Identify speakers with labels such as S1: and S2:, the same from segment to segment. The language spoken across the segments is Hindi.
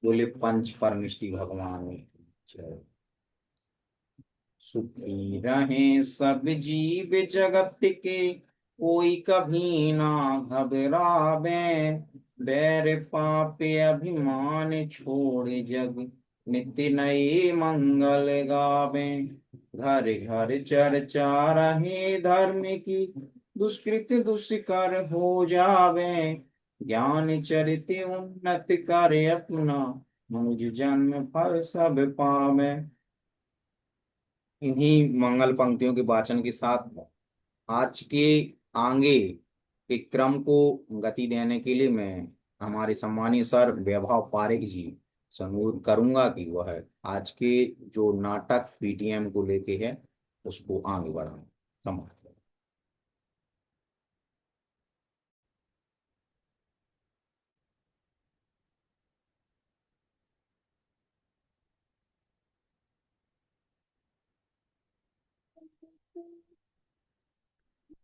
S1: बोले पंच परमिष्टि भगवान की जय। सुखी रहे सब जीव जगत के, कोई कभी ना घबरावे। बैर पाप अभिमान छोड़ जग, नित्य नए मंगल गावे। घर घर चर्चा रहे धर्म की, दुष्कृत दुष्कर हो जावे। ज्ञान चरित उन्नत करे अपना, मनुज जन्म फल सब पावे। इन्हीं मंगल पंक्तियों के वाचन के साथ आज के आगे के क्रम को गति देने के लिए मैं हमारे सम्मानीय सर वैभव पारेख जी से अनुरोध करूंगा कि वह आज के जो नाटक पीटीएम को लेके है उसको आगे बढ़ाएं। समाप्त।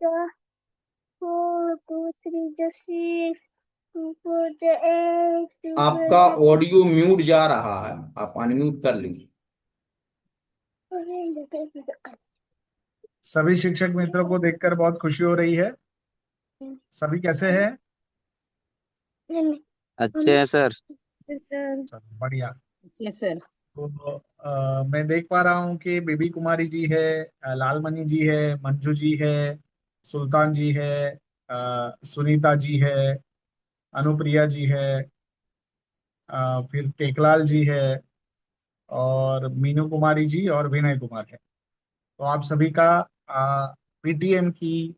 S2: The four, two, three, just six, two, four, the eight, two,
S1: आपका ऑडियो म्यूट जा रहा है, आप अनम्यूट कर लीजिए।
S3: सभी शिक्षक मित्रों को देखकर बहुत खुशी हो रही है। सभी कैसे हैं?
S4: अच्छे हैं सर।
S3: चलो बढ़िया।
S4: अच्छे सर।
S3: तो मैं देख पा रहा हूँ कि बेबी कुमारी जी है, लालमणि जी है, मंजू जी है, सुल्तान जी है, सुनीता जी है, अनुप्रिया जी है, फिर टेकलाल जी है, और मीनू कुमारी जी और विनय कुमार है। तो आप सभी का पीटीएम की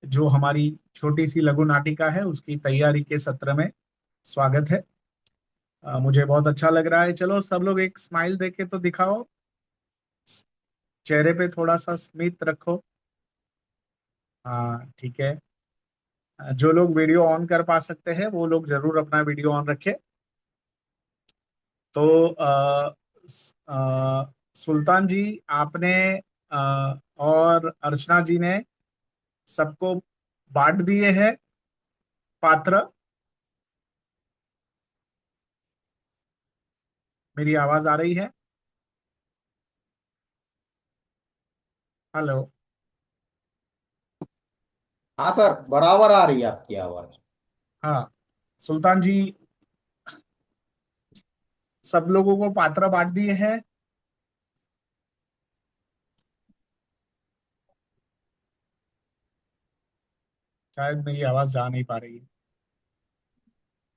S3: जो हमारी छोटी सी लघु नाटिका है उसकी तैयारी के सत्र में स्वागत है। मुझे बहुत अच्छा लग रहा है। चलो सब लोग एक स्माइल देके तो दिखाओ, चेहरे पे थोड़ा सा स्मित रखो। हाँ ठीक है। जो लोग वीडियो ऑन कर पा सकते हैं वो लोग जरूर अपना वीडियो ऑन रखें। तो सुल्तान जी, आपने और अर्चना जी ने सबको बांट दिए हैं पात्र। मेरी आवाज आ रही है? हेलो?
S1: हाँ सर, बराबर आ रही है आपकी आवाज।
S3: हाँ सुल्तान जी, सब लोगों को पात्र बांट दिए हैं। शायद मेरी आवाज जा नहीं पा रही है।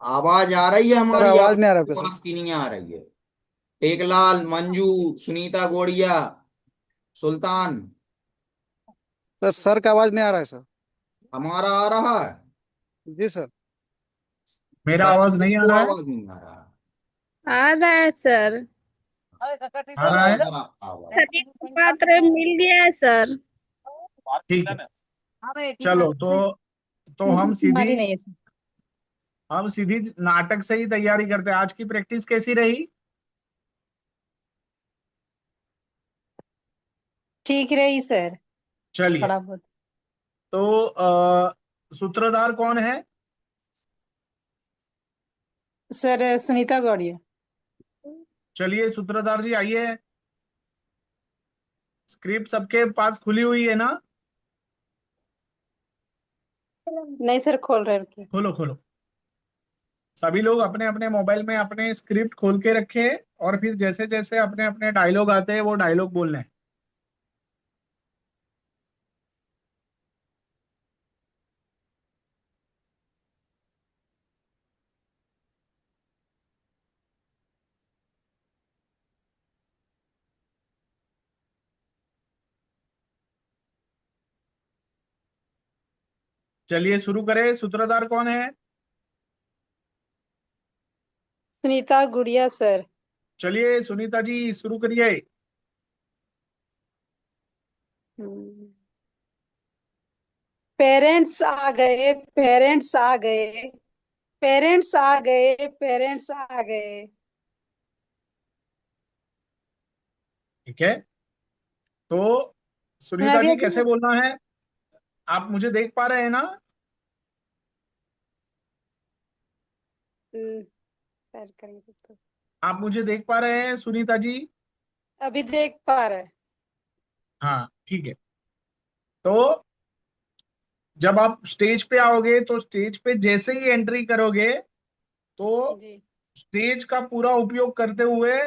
S1: आवाज आ रही है
S5: सर
S1: हमारी,
S5: आवाज नहीं आ रहा
S1: आपके
S5: आपका सर।
S1: पास की नहीं आ रही है। टेकलाल, मंजू, सुनीता गोड़िया, सुल्तान,
S5: सर का आवाज नहीं आ रहा है सर।
S1: हमारा आ रहा है।
S5: जी सर।
S3: मेरा
S1: शायद
S3: आवाज नहीं आ
S1: किसको
S3: रहा है?
S1: आवाज नहीं आ रहा है।
S2: आ रहा है सर।
S3: आ रहा है?
S1: सर आपका आवाज।
S2: सभी को पात्र मिल गया है सर।
S3: ठीक है। चलो तो
S4: हमारी नहीं है सर।
S3: हम सीधी नाटक से ही तैयारी करते हैं। आज की प्रैक्टिस कैसी रही?
S4: ठीक रही सर।
S3: चलिए।
S4: थोड़ा बहुत।
S3: तो सूत्रधार कौन है?
S4: सर सुनीता गौड़िया।
S3: चलिए सूत्रधार जी आइए। स्क्रिप्ट सबके पास खुली हुई है ना?
S4: नहीं सर, खोल रहे रखिए।
S3: खोलो खोलो। सभी लोग अपने अपने मोबाइल में अपने स्क्रिप्ट खोल के रखे, और फिर जैसे जैसे अपने अपने डायलॉग आते हैं वो डायलॉग बोलने हैं। चलिए शुरू करें। सूत्रधार कौन है?
S4: सुनीता गुड़िया सर।
S3: चलिए सुनीता जी शुरू करिए।
S4: पेरेंट्स आ गए, पेरेंट्स आ गए, पेरेंट्स आ गए, पेरेंट्स आ गए।
S3: ठीक है। तो
S4: सुना
S3: सुनीता
S4: दिया
S3: जी कैसे
S4: सर?
S3: बोलना है? आप मुझे देख पा रहे हैं ना?
S4: पैर करेंगे तो।
S3: आप मुझे देख पा रहे हैं सुनीता जी?
S4: अभी देख पा रहे।
S3: हाँ ठीक है। तो जब आप स्टेज पे आओगे तो स्टेज पे जैसे ही एंट्री करोगे तो
S4: जी
S3: स्टेज का पूरा उपयोग करते हुए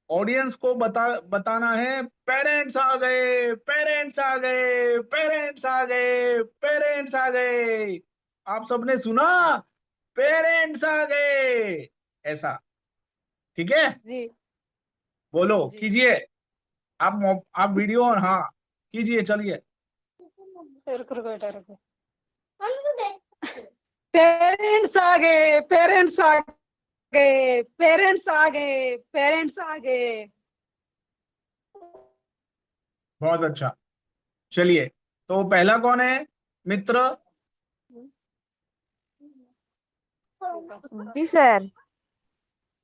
S3: ऑडियंस को बताना है, पेरेंट्स आ गए, पेरेंट्स आ गए, पेरेंट्स आ गए, पेरेंट्स आ गए। आप सबने सुना? पेरेंट्स आ गए, ऐसा। ठीक है,
S4: जी
S3: बोलो,
S4: जी।
S3: कीजिए। आप वीडियो और, हाँ कीजिए, चलिए।
S4: रुको रुको बेटा रुको। पेरेंट्स आ गए, पेरेंट्स आ गए, पेरेंट्स आ गए, पेरेंट्स आ गए।
S3: बहुत अच्छा। चलिए, तो पहला कौन है मित्र?
S6: जी सर।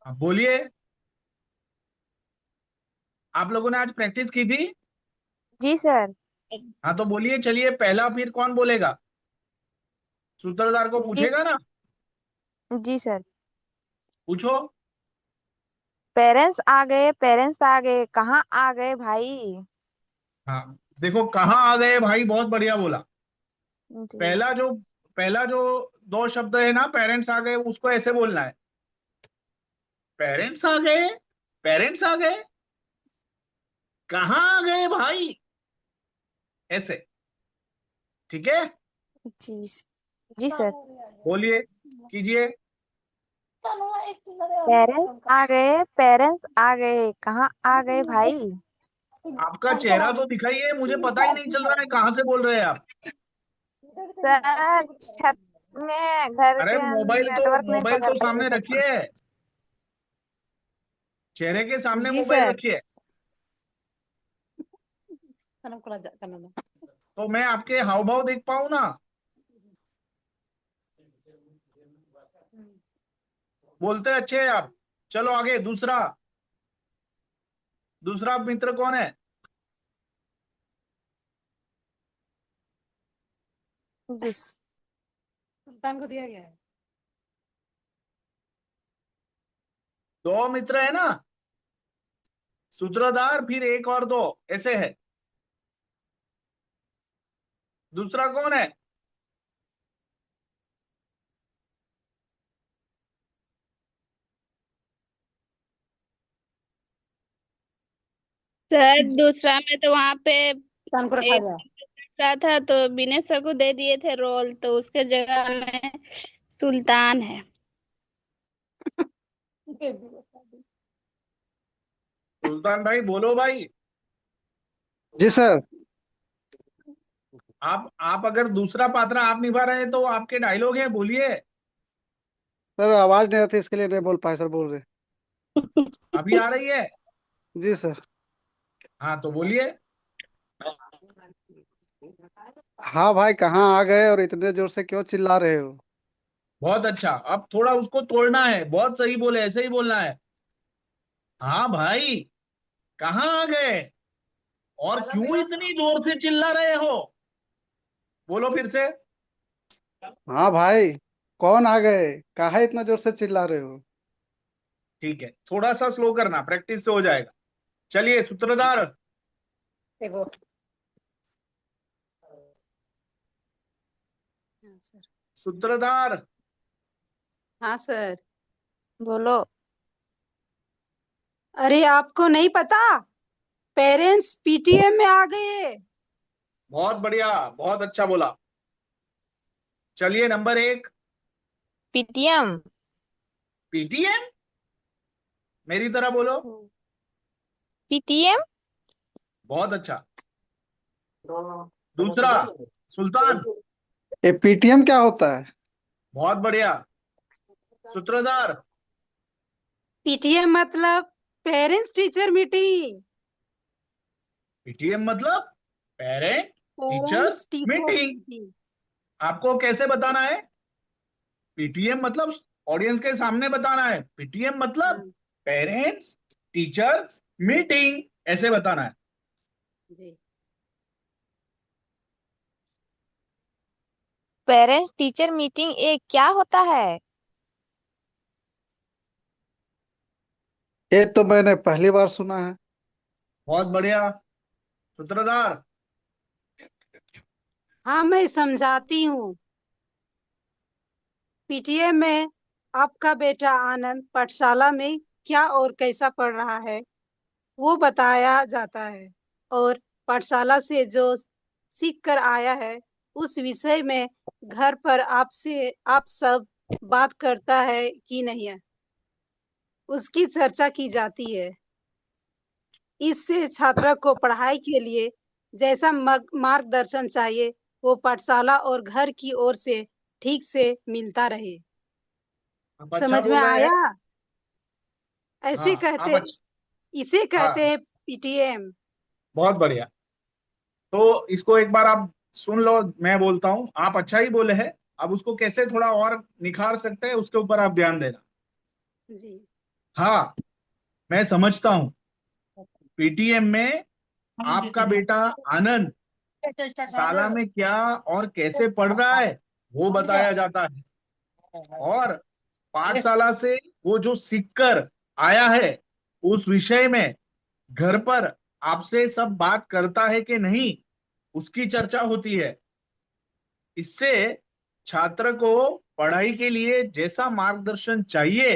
S3: हाँ, बोलिए। आप लोगों ने आज प्रैक्टिस की थी?
S6: जी सर।
S3: हाँ तो बोलिए, चलिए, पहला फिर कौन बोलेगा? सूत्रधार को
S6: जी
S3: पूछेगा ना?
S6: जी सर।
S3: पूछो।
S6: पेरेंट्स आ गए, पेरेंट्स आ गए, कहाँ आ गए भाई?
S3: हाँ, देखो, कहाँ आ गए भाई, बहुत बढ़िया बोला।
S6: जी
S3: पहला जो पहला जो दो शब्द है ना, पेरेंट्स आ गए, उसको ऐसे बोलना है, पेरेंट्स आ गए, पेरेंट्स आ गए, कहाँ आ गए भाई, ऐसे। ठीक है,
S6: जी जी सर।
S3: बोलिए, कीजिए।
S6: पेरेंट्स आ गए, पेरेंट्स आ गए, कहाँ आ गए भाई?
S3: आपका चेहरा तो दिखाइए, मुझे पता ही नहीं चल रहा है कहाँ से बोल रहे हैं आप।
S6: सर छत में, घर
S3: अरे
S6: के नेटवर्क नहीं
S3: मोबाइल
S6: पकड़
S3: तो
S6: रहे थे
S3: सामने
S6: सर।
S3: रखिए, चेहरे के सामने
S6: जी
S3: मोबाइल
S6: सर।
S3: रखिए। तो मैं आपके हाव भाव देख पाऊं ना? बोलते अच्छे हैं आप। चलो आगे, दूसरा दूसरा मित्र कौन है?
S6: जी
S4: सुल्तान को दिया गया है।
S3: दो मित्र है ना, सूत्रधार, फिर एक और दो, ऐसे है। दूसरा कौन है?
S2: सर दूसरा में तो वहाँ पे
S4: सुल्तान को रखा
S2: एक
S4: गया।
S2: रहा था तो विनय सर को दे दिए थे रोल, तो उसके जगह में सुल्तान है।
S3: सुल्तान भाई, बोलो भाई।
S5: जी सर।
S3: आप अगर दूसरा पात्र आप निभा रहे हैं तो आपके डायलॉग है, बोलिए।
S5: सर आवाज नहीं आती, इसके लिए नहीं बोल पाए सर, बोल रहे।
S3: अभी आ रही है?
S5: जी सर।
S3: हाँ तो बोलिए।
S5: हाँ भाई, कहाँ आ गए और इतने जोर से क्यों चिल्ला रहे हो?
S3: बहुत अच्छा, अब थोड़ा उसको तोड़ना है, बहुत सही बोले, ऐसे ही बोलना है। हाँ भाई, कहाँ आ गए और क्यों इतनी जोर से चिल्ला रहे हो? बोलो फिर से।
S5: हाँ भाई, कौन आ गए, काहे इतना जोर से चिल्ला रहे हो?
S3: ठीक है, थोड़ा सा स्लो करना, प्रैक्टिस से हो जाएगा। चलिए, सूत्रधार।
S4: देखो
S3: सूत्रधार।
S4: हाँ सर।
S6: बोलो।
S4: अरे आपको नहीं पता, पेरेंट्स पीटीएम में आ गए।
S3: बहुत बढ़िया, बहुत अच्छा बोला। चलिए, नंबर एक,
S6: पीटीएम।
S3: पीटीएम, मेरी तरह बोलो।
S6: पीटीएम।
S3: बहुत अच्छा। दूसरा, सुल्तान।
S5: ये पीटीएम क्या होता है?
S3: बहुत बढ़िया। सूत्रधार।
S4: पीटीएम मतलब पेरेंट्स टीचर मीटिंग।
S3: पीटीएम मतलब parent
S4: parents
S3: teachers
S4: teacher
S3: meeting.
S4: Meeting.
S3: आपको कैसे बताना है? पीटीएम मतलब ऑडियंस के सामने बताना है, पीटीएम मतलब पेरेंट्स टीचर्स मीटिंग, ऐसे बताना है।
S4: जी।
S6: पेरेंट्स टीचर मीटिंग एक क्या होता है?
S5: ये तो मैंने पहली बार सुना है।
S3: बहुत बढ़िया। सूत्रधार।
S4: हाँ, मैं समझाती हूँ। पीटीए में आपका बेटा आनंद पाठशाला में क्या और कैसा पढ़ रहा है वो बताया जाता है, और पाठशाला से जो सीख कर आया है उस विषय में घर पर आपसे आप सब बात करता है कि नहीं है, उसकी चर्चा की जाती है। इससे छात्र को पढ़ाई के लिए जैसा मार्गदर्शन चाहिए वो पाठशाला और घर की ओर से ठीक से मिलता रहे।
S3: आप अच्छा
S4: समझ में
S3: बोल रहे हैं।
S4: आया? ऐसे
S3: हाँ आप
S4: कहते
S3: अच्छा।
S4: इसे कहते
S3: हाँ
S4: हैं पीटीएम।
S3: बहुत बढ़िया। तो इसको एक बार आप सुन लो, मैं बोलता हूँ, आप अच्छा ही बोले हैं। अब उसको कैसे थोड़ा और निखार सकते हैं उसके ऊपर आप ध्यान देना।
S4: जी।
S3: हाँ, मैं समझता हूँ। पीटीएम में आपका बेटा आनंद शाला में क्या और कैसे पढ़ रहा है वो बताया जाता है, और पाठशाला से वो जो सीख कर आया है उस विषय में घर पर आपसे सब बात करता है कि नहीं उसकी चर्चा होती है। इससे छात्र को पढ़ाई के लिए जैसा मार्गदर्शन चाहिए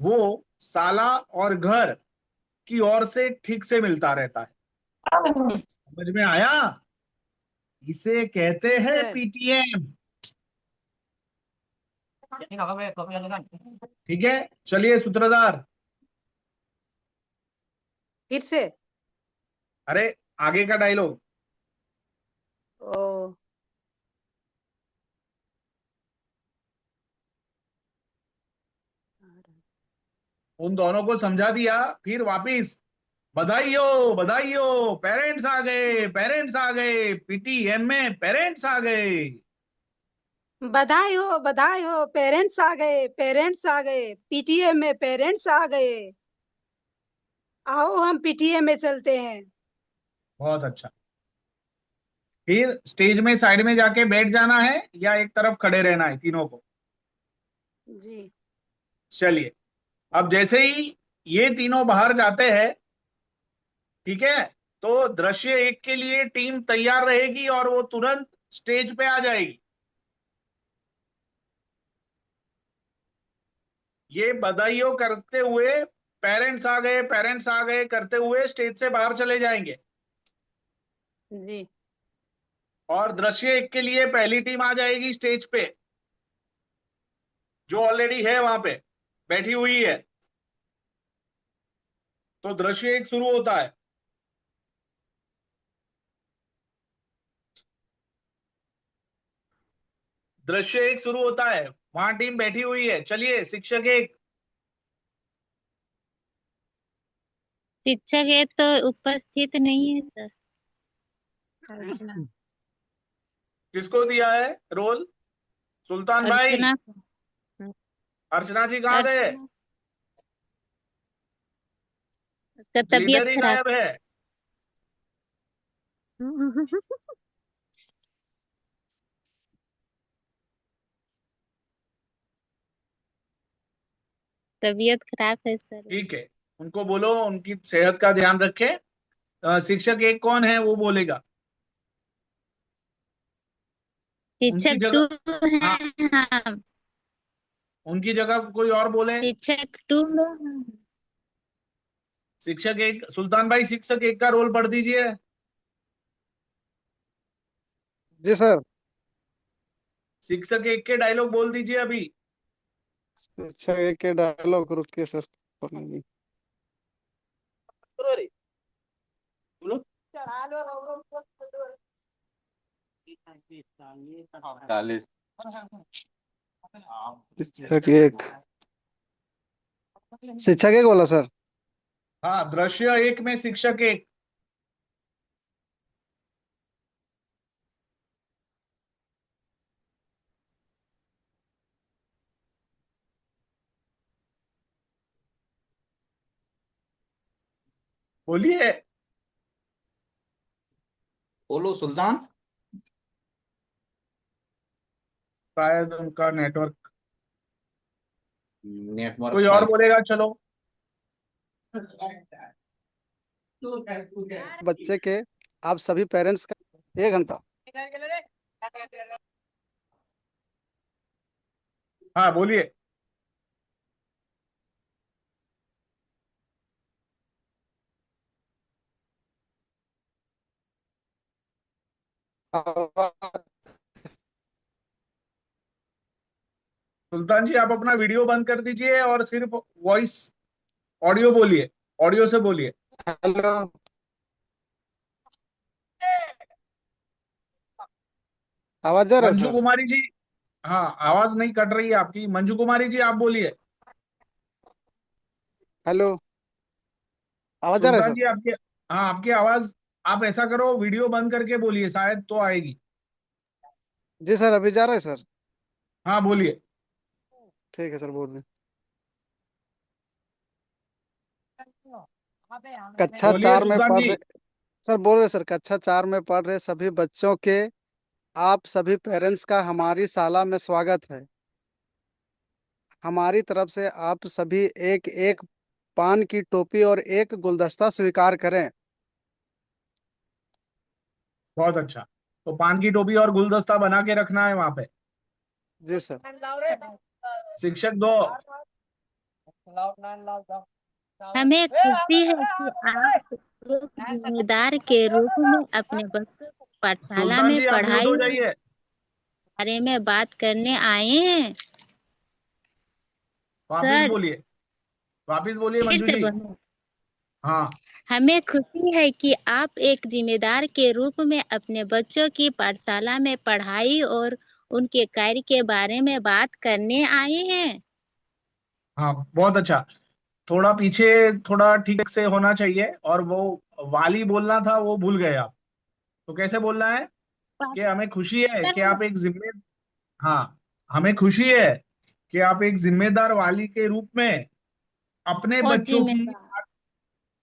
S3: वो साला और घर की ओर से ठीक से मिलता रहता है। समझ में आया? इसे कहते
S4: जी
S3: हैं
S4: सर।
S3: पीटीएम। ठीक है, चलिए सूत्रधार।
S4: फिर से।
S3: अरे आगे का डायलॉग।
S4: ओ।
S3: उन दोनों को समझा दिया, फिर वापिस बधाई हो बधाई हो, पेरेंट्स आ गए पेरेंट्स आ गए, पीटीएम में पेरेंट्स आ गए।
S4: बधाई हो, पेरेंट्स आ गए, पेरेंट्स आ गए, पीटीए में पेरेंट्स आ गए। आओ हम पीटीए में चलते हैं।
S3: बहुत अच्छा। फिर स्टेज में साइड में जाके बैठ जाना है या एक तरफ खड़े रहना है तीनों को?
S4: जी।
S3: चलिए, अब जैसे ही ये तीनों बाहर जाते हैं, ठीक है, तो दृश्य एक के लिए टीम तैयार रहेगी और वो तुरंत स्टेज पे आ जाएगी। ये बधाइयों करते हुए पेरेंट्स आ गए करते हुए स्टेज से बाहर चले जाएंगे,
S4: जी।
S3: और दृश्य एक के लिए पहली टीम आ जाएगी स्टेज पे जो ऑलरेडी है वहां पे बैठी हुई है। तो दृश्य एक शुरू होता है। दृश्य एक शुरू होता है, वहां टीम बैठी हुई है। चलिए शिक्षक एक।
S7: शिक्षक एक तो उपस्थित नहीं है सर।
S4: अर्चना।
S3: किसको दिया है रोल? सुल्तान भाई।
S7: अर्चना।
S3: अर्चना जी कहाँ गए?
S7: अर्चना, उसका तबीयत
S3: लीडर ही
S7: खराब।
S3: गायब है।
S7: तबीयत खराब है सर।
S3: ठीक है, उनको बोलो उनकी सेहत का ध्यान रखें। शिक्षक एक कौन है वो बोलेगा। उनकी
S7: शिक्षक टू
S3: जगह, हाँ,
S7: है हम।
S3: उनकी जगह कोई और बोले।
S7: शिक्षक टू लोग हैं।
S3: शिक्षक एक, सुल्तान भाई शिक्षक एक का रोल पढ़ दीजिए।
S5: जी सर।
S3: शिक्षक एक के डायलॉग बोल दीजिए अभी।
S5: अच्छा, एक के डायलॉग रुक के सर।
S3: बोलो।
S5: शिक्षक एक। शिक्षक एक बोला सर।
S3: हाँ, दृश्य एक में शिक्षक एक। बोलिए।
S1: बोलो सुल्तान।
S3: शायद उनका नेटवर्क।
S1: नेटवर्क
S3: कोई और
S1: फाइव।
S3: बोलेगा, चलो।
S5: बच्चे के आप सभी पेरेंट्स का 1 घंटा।
S3: हाँ बोलिए। सुल्तान जी आप अपना वीडियो बंद कर दीजिए और सिर्फ वॉइस ऑडियो बोलिए, ऑडियो से बोलिए।
S5: हेलो, आवाज जा रहा है
S3: मंजू
S5: सर?
S3: कुमारी जी, हाँ आवाज नहीं कट रही है आपकी। मंजू कुमारी जी आप बोलिए।
S5: हेलो, आवाज जा रहा है
S3: सुल्तान
S5: सर?
S3: जी आपकी, हाँ आपकी आवाज। आप ऐसा करो वीडियो बंद करके बोलिए, शायद तो आएगी।
S5: जी सर, अभी जा रहा है सर।
S3: हाँ बोलिए।
S5: ठीक है सर, बोल रहे। कक्षा
S3: बोलिए
S5: 4 में
S3: सुल्तान
S5: पढ़
S3: जी।
S5: रहे सर, बोल रहे सर, कक्षा 4 में पढ़ रहे सभी बच्चों के आप सभी पेरेंट्स का हमारी शाला में स्वागत है। हमारी तरफ से आप सभी एक एक पान की टोपी और एक गुलदस्ता स्वीकार करें।
S3: बहुत अच्छा। तो पान की टोपी और गुलदस्ता बना के रखना है वहां पे।
S5: जी सर।
S3: शिक्षक दो।
S7: हमें खुशी है कि आप एक जिम्मेदार के रूप में अपने बच्चों को पाठशाला
S3: सुल्तान
S7: में
S3: जी आप म्यूट
S7: पढ़ाई
S3: हो
S7: और
S3: जाइए।
S7: बारे में बात करने आए हैं।
S3: वापिस
S7: सर,
S3: बोलिए, वापिस बोलिए
S7: फिर
S3: मंजू
S7: से
S3: जी।
S7: बोलो।
S3: हाँ।
S7: हमें खुशी है कि आप एक जिम्मेदार के रूप में अपने बच्चों की पाठशाला में पढ़ाई और उनके कार्य के बारे में बात करने आए हैं।
S3: हाँ बहुत अच्छा। थोड़ा पीछे, थोड़ा ठीक से होना चाहिए। और वो वाली बोलना था वो भूल गए आप। तो कैसे बोलना है कि हमें खुशी है कि
S7: पाठशाला
S3: आप एक जिम्मे हाँ, हमें खुशी है कि आप एक जिम्मेदार वाली के रूप में अपने
S7: और
S3: बच्चों की,
S7: जिम्मेदार।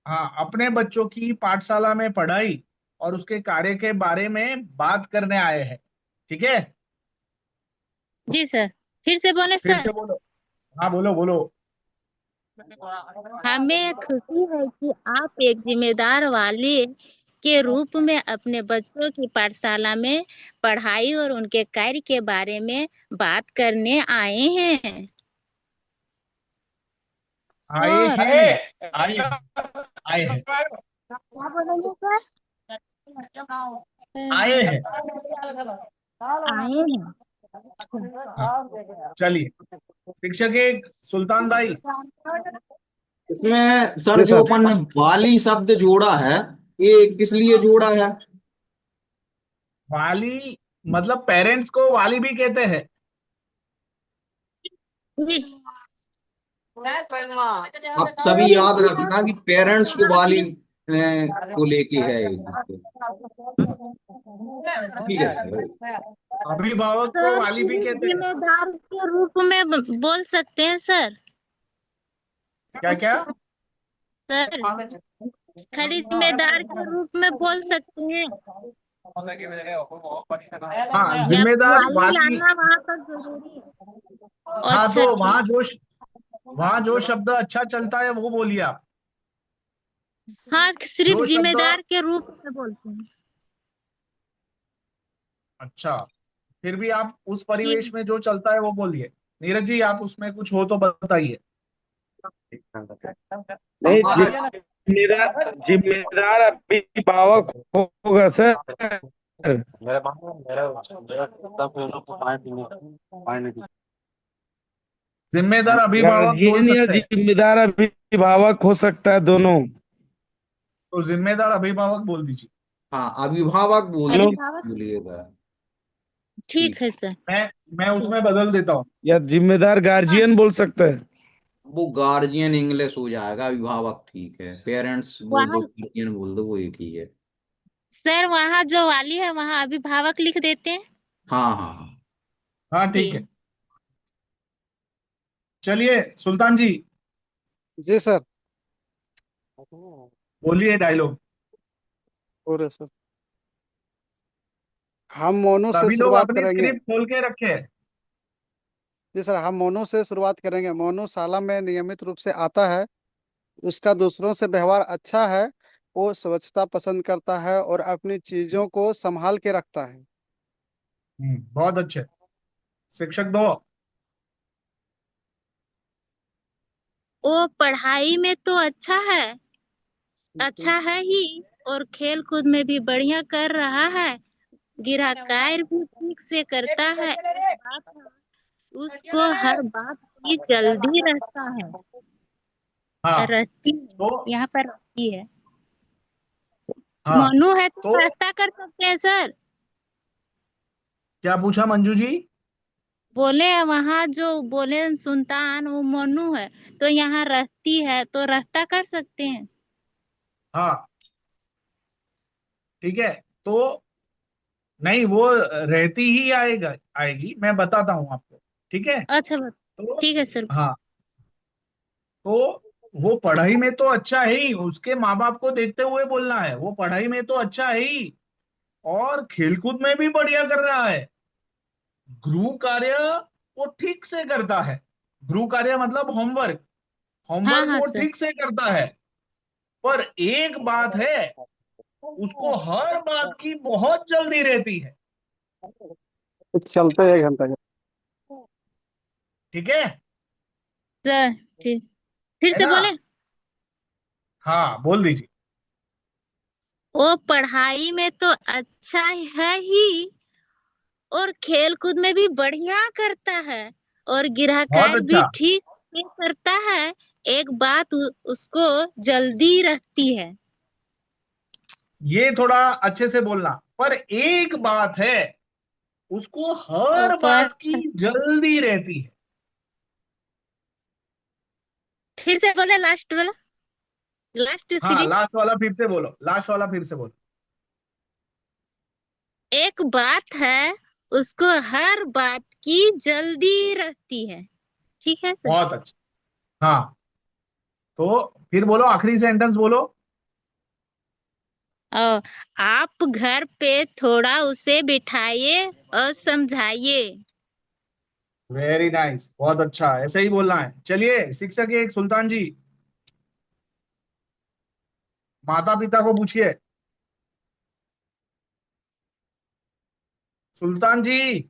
S3: हाँ अपने बच्चों की पाठशाला में पढ़ाई और उसके कार्य के बारे में बात करने आए हैं। ठीक है।
S7: जी सर, फिर से बोले
S3: फिर
S7: सर।
S3: से बोलो। हाँ बोलो बोलो।
S7: हमें खुशी है कि आप एक जिम्मेदार वाले के रूप में अपने बच्चों की पाठशाला में पढ़ाई और उनके कार्य के बारे में बात करने आए हैं।
S3: आए
S7: और
S3: हैं नहीं, आए आए हैं।
S7: क्या बोलेंगे सर?
S3: आए हैं।
S7: आए हैं।
S3: हाँ चलिए। शिक्षक एक सुल्तान भाई।
S1: इसमें सर
S5: जी
S1: जो
S5: सर।
S1: अपन ने वाली शब्द जोड़ा है, ये किस लिए जोड़ा है?
S3: वाली मतलब पेरेंट्स को वाली भी कहते हैं।
S7: जी।
S1: आप सभी याद रखना कि पेरेंट्स को वाली को लेके है ये। ठीक है सर।
S3: अभिभावक को
S7: सर,
S3: वाली भी
S7: सिर्फ
S3: कहते हैं।
S7: जिम्मेदार के रूप में बोल सकते हैं सर।
S3: क्या क्या?
S7: सर, खाली जिम्मेदार के रूप में बोल सकते हैं
S3: हाँ
S7: या
S3: जिम्मेदार
S7: वाली
S3: वाली।
S7: लाना वहां तक जरूरी है?
S3: हाँ
S7: अच्छा
S3: तो
S7: ठीक।
S3: वहां जो शब्द अच्छा चलता है वो बोलिए आप।
S7: हाँ, सिर्फ
S3: जो शब्द
S7: जिम्मेदार के रूप में बोलते हैं।
S3: अच्छा, फिर भी आप उस परिवेश
S7: ठीक।
S3: में जो चलता है वो बोलिए। नीरज जी आप उसमें कुछ हो तो बताइए।
S8: नहीं,
S1: हमारा
S8: जिम्मेदार जिम्मेदार अभिभावक होगा सर।
S3: जिम्मेदार अभिभावक बोल
S8: गार्जियन या
S3: सकते हैं।
S8: जिम्मेदार अभिभावक हो सकता है, दोनों।
S3: तो जिम्मेदार अभिभावक बोल दीजिए।
S1: हाँ, अभिभावक
S8: हेलो।
S7: अभिभावक।
S1: बोलिएगा। ठीक।
S7: ठीक है सर।
S3: मैं उसमें बदल देता हूँ।
S8: या जिम्मेदार
S7: हाँ
S8: गार्जियन बोल सकता है।
S1: वो गार्जियन इंग्लिश हो जाएगा, अभिभावक ठीक है, पेरेंट्स बोल दो,
S7: वहाँ
S1: गार्जियन बोल दो, वो एक ही है।
S7: सर, वहाँ जो वाली है वहाँ अभिभावक लिख देते हैं।
S1: हाँ हाँ हाँ।
S3: हाँ ठीक है।
S7: ठीक।
S3: चलिए सुल्तान जी
S5: जी सर।
S3: बोलिए डायलॉग।
S5: बोल रहे सर, हम मोनू से
S3: सभी लोग
S5: शुरुआत
S3: अपनी
S5: करेंगे।
S3: स्क्रिप्ट खोल के रखे।
S5: जी सर, हम मोनू से शुरुआत करेंगे। मोनू शाला में नियमित रूप से आता है। उसका दूसरों से व्यवहार अच्छा है। वो स्वच्छता पसंद करता है और अपनी चीजों को संभाल के रखता है।
S3: बहुत अच्छे। शिक्षक दो।
S7: वो पढ़ाई में तो अच्छा है ही, और खेल कूद में भी बढ़िया कर रहा है। गिरहकायर भी ठीक से करता है। एक बात है, उसको हर बात की जल्दी रहता है,
S3: हाँ।
S7: रहती है,
S3: तो
S7: यहाँ पर रहती है।
S3: हाँ
S7: मनु है तो
S3: तो
S7: रास्ता कर सकते हैं सर।
S3: क्या पूछा मंजू जी?
S7: बोले वहाँ जो बोले सुल्तान, वो मनु है तो यहाँ रहती है तो रास्ता कर सकते हैं।
S3: हाँ ठीक है। तो नहीं, वो रहती ही आएगी, मैं बताता हूँ आपको। ठीक है।
S7: अच्छा बस,
S3: तो
S7: ठीक है सर।
S3: हाँ, तो वो पढ़ाई में तो अच्छा है ही, उसके माँ बाप को देखते हुए बोलना है, वो पढ़ाई में तो अच्छा है ही और खेलकूद में भी बढ़िया कर रहा है। गृह कार्य वो ठीक से करता है। गृह कार्य मतलब होमवर्क।
S7: हाँ
S3: होमवर्क
S7: हाँ
S3: वो
S7: सर।
S3: ठीक से करता है। पर एक बात है, उसको हर बात की बहुत जल्दी रहती है।
S5: चलते 1 घंटा के।
S3: ठीक है।
S7: सर ठीक, फिर
S3: है
S7: से
S3: ना?
S7: बोले।
S3: हाँ बोल दीजिए।
S7: वो पढ़ाई में तो अच्छा है ही, और खेल कूद में भी बढ़िया करता है, और
S3: बहुत
S7: गृहकार्य भी
S3: अच्छा।
S7: ठीक से करता है। एक बात उसको जल्दी रहती है।
S3: ये थोड़ा अच्छे से बोलना। पर एक बात है, उसको
S7: और
S3: हर
S7: पर
S3: बात की जल्दी रहती है।
S7: फिर से बोले, लास्ट वाला, लास्ट
S3: हाँ,
S7: सीढ़ी।
S3: लास्ट वाला फिर से बोलो, लास्ट वाला फिर से बोलो।
S7: एक बात है, उसको हर बात की जल्दी रहती है। ठीक है सर।
S3: बहुत अच्छा। हाँ, तो फिर बोलो, आखिरी सेंटेंस बोलो।
S7: और आप घर पे थोड़ा उसे बिठाइए और समझाइए।
S3: वेरी नाइस, बहुत अच्छा, ऐसे ही बोलना है। चलिए शिक्षक एक सुल्तान जी, माता पिता को पूछिए। सुल्तान जी।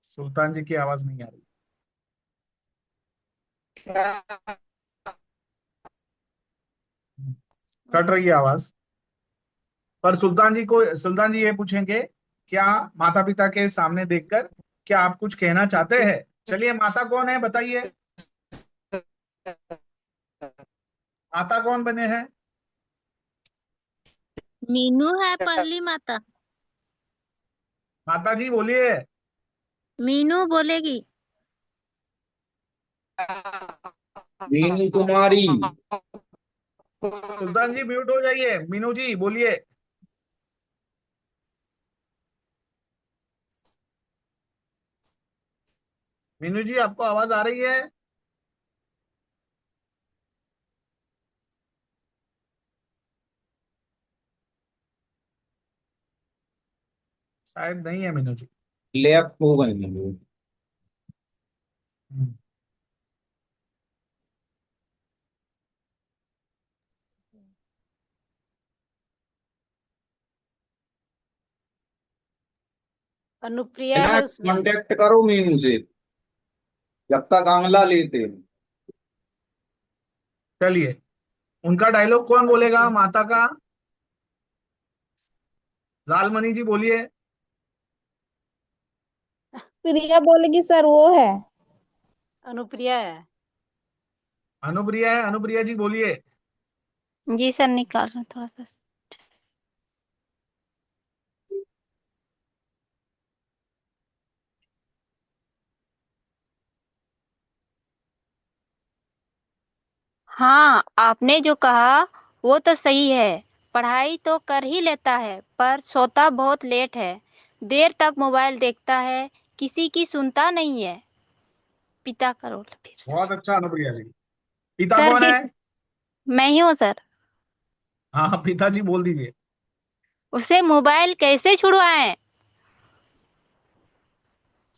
S3: सुल्तान जी की आवाज नहीं आ रही, कट रही है आवाज। पर सुल्तान जी ये पूछेंगे, क्या माता पिता के सामने देखकर क्या आप कुछ कहना चाहते हैं? चलिए, माता कौन है बताइए। माता कौन बने हैं?
S7: मीनू है पहली माता।
S3: माता जी बोलिए।
S7: मीनू बोलेगी।
S1: मीनू कुमारी।
S3: सुल्तान जी म्यूट हो जाइए, मीनू जी बोलिए। मीनू जी, आपको आवाज आ रही है? शायद नहीं है मीनू जी।
S1: लेफ्ट हो गई मीनू।
S3: हम्म,
S4: अनुप्रिया
S1: बिना
S4: है उसमें।
S1: कांटेक्ट करो मीनू से जब तक आंगला लेते हैं।
S3: चलिए, उनका डायलॉग कौन बोलेगा माता का? लालमणि जी बोलिए।
S6: प्रिया बोलेगी सर, वो है।
S4: अनुप्रिया है।
S3: अनुप्रिया है, अनुप्रिया जी बोलिए।
S6: जी सर, निकाल रहे हैं थोड़ा सा। हाँ, आपने जो कहा वो तो सही है। पढ़ाई तो कर ही लेता है, पर सोता बहुत लेट है। देर तक मोबाइल देखता है, किसी की सुनता नहीं है। पिता का रोल फिर से।
S3: बहुत अच्छा अनुप्रिया जी। पिता
S6: सर
S3: कौन
S6: फिर
S3: है?
S6: से। मैं ही हूँ सर।
S3: हाँ हाँ, पिताजी बोल दीजिए।
S6: उसे मोबाइल कैसे छुड़वाएं?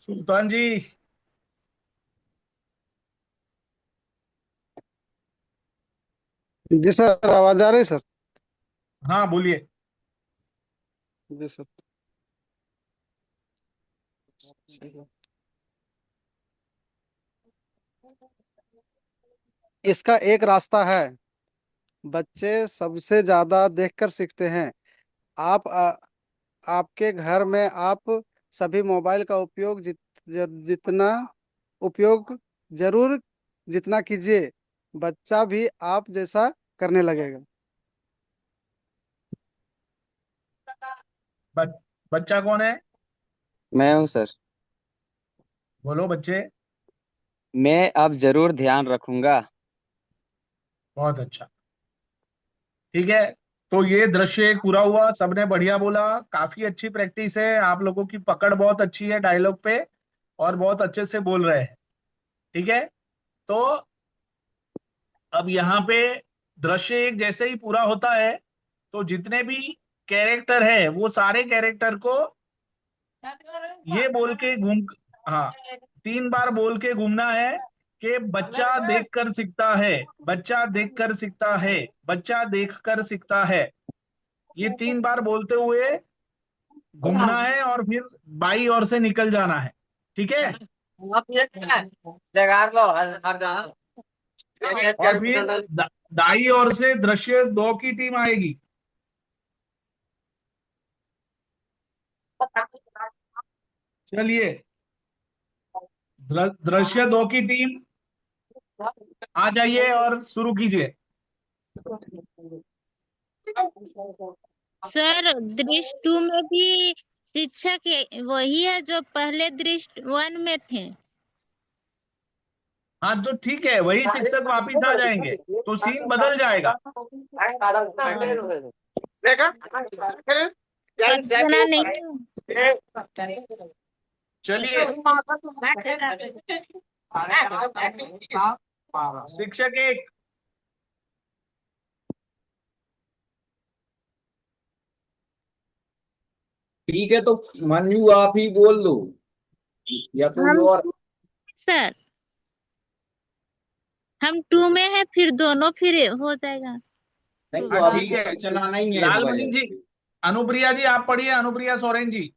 S3: सुल्तान जी।
S5: जी सर, आवाज आ रही है सर?
S3: हाँ बोलिए।
S5: जी सर। इसका एक रास्ता है। बच्चे सबसे ज्यादा देखकर सीखते हैं। आपके घर में आप सभी मोबाइल का उपयोग जितना उपयोग जरूर जितना कीजिए, बच्चा भी आप जैसा करने लगेगा।
S3: ब, बच्चा कौन है?
S9: मैं हूँ सर।
S3: बोलो बच्चे।
S9: मैं अब जरूर ध्यान रखूंगा।
S3: बहुत अच्छा। ठीक है, तो ये दृश्य एक पूरा हुआ, सबने बढ़िया बोला, काफी अच्छी प्रैक्टिस है, आप लोगों की पकड़ बहुत अच्छी है डायलॉग पे, और बहुत अच्छे से बोल रहे हैं। ठीक है, तो अब यहाँ पे दृश्य एक जैसे ही पूरा होता है, तो जितने भी कैरेक्टर है वो सारे कैरेक्टर को ये बोल के घूम, हाँ, 3 बार बोल के घूमना है कि बच्चा देखकर सीखता है, बच्चा देखकर सीखता है, बच्चा देखकर सीखता है। ये 3 बार बोलते हुए घूमना है और फिर बाई ओर से निकल जाना है। ठीक है, और फिर दाई ओर से दृश्य 2 की टीम आएगी। चलिए, दृश्य 2 की टीम आ जाइए और शुरू कीजिए।
S7: सर, दृश्य 2 में भी शिक्षक वही है जो पहले दृश्य 1 में थे।
S3: हाँ तो ठीक है, वही शिक्षक वापिस आ जाएंगे तो सीन बदल जाएगा।
S7: कल्पना नहीं है।
S3: चलिए, शिक्षक 1।
S1: ठीक है, तो मंजू आप ही बोल दो या कोई
S7: हम
S1: और।
S7: सर, हम 2 में है, फिर दोनों फिर हो जाएगा।
S1: नहीं तो
S3: हाँ
S1: अभी
S3: ठीक
S1: तो
S3: है,
S1: फिर चलाना ही है इस
S3: लालमणि
S1: वजह
S3: जी,
S1: से।
S3: अनुप्रिया जी आप पढ़िए, अनुप्रिया सोरेन जी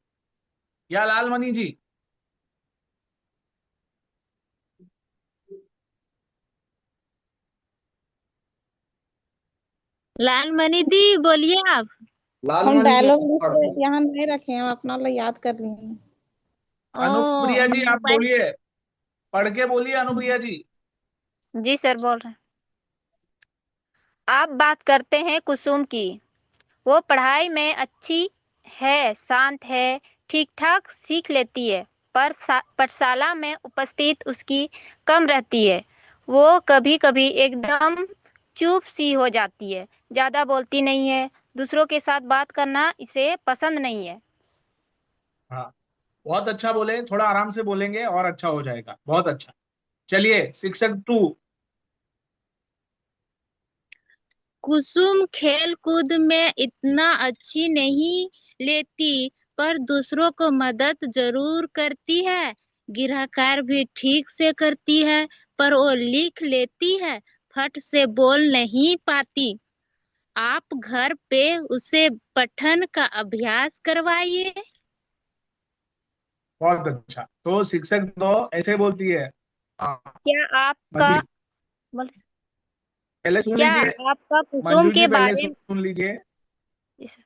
S3: या लालमणि जी।
S7: लालमणि दी बोलिए आप।
S2: हम
S1: लालमणि जी
S2: डायलॉग
S1: पढ़ दो।
S2: लिस्ट यहाँ नहीं रखे हैं, हम अपना ला याद कर लिए हैं।
S7: ओ,
S3: अनुप्रिया जी आप
S7: मोबाइल।
S3: बोलिए, पढ़ के बोलिए अनुप्रिया जी।
S6: जी सर, बोल रहे हैं। आप बात करते हैं कुसुम की। वो पढ़ाई में अच्छी है, शांत है, ठीक ठाक सीख लेती है, पर पाठशाला में उपस्थित उसकी कम रहती है। वो कभी कभी एकदम चुप सी हो जाती है, ज्यादा बोलती नहीं है, दूसरों के साथ बात करना इसे पसंद नहीं है।
S3: हाँ, बहुत अच्छा बोले, थोड़ा आराम से बोलेंगे और अच्छा हो जाएगा, बहुत अच्छा। चलिए, शिक्षक 2।
S7: कुसुम खेल कूद में इतना अच्छी नहीं लेती, पर दूसरों को मदद जरूर करती है। गृहकार्य भी ठीक से करती है, पर वो लिख लेती है, फट से बोल नहीं पाती। आप घर पे उसे पठन का अभ्यास करवाइए।
S3: बहुत अच्छा, तो शिक्षक 2 ऐसे बोलती है। हाँ,
S6: क्या आपका
S3: मंजू जी
S6: बोल-
S3: पहले सुन
S6: क्या
S3: लीजिए।
S6: आपका कुसुम
S3: मंजू जी
S6: के
S3: पहले
S6: बारे में।
S3: सुन लीजिए।
S6: जी सर।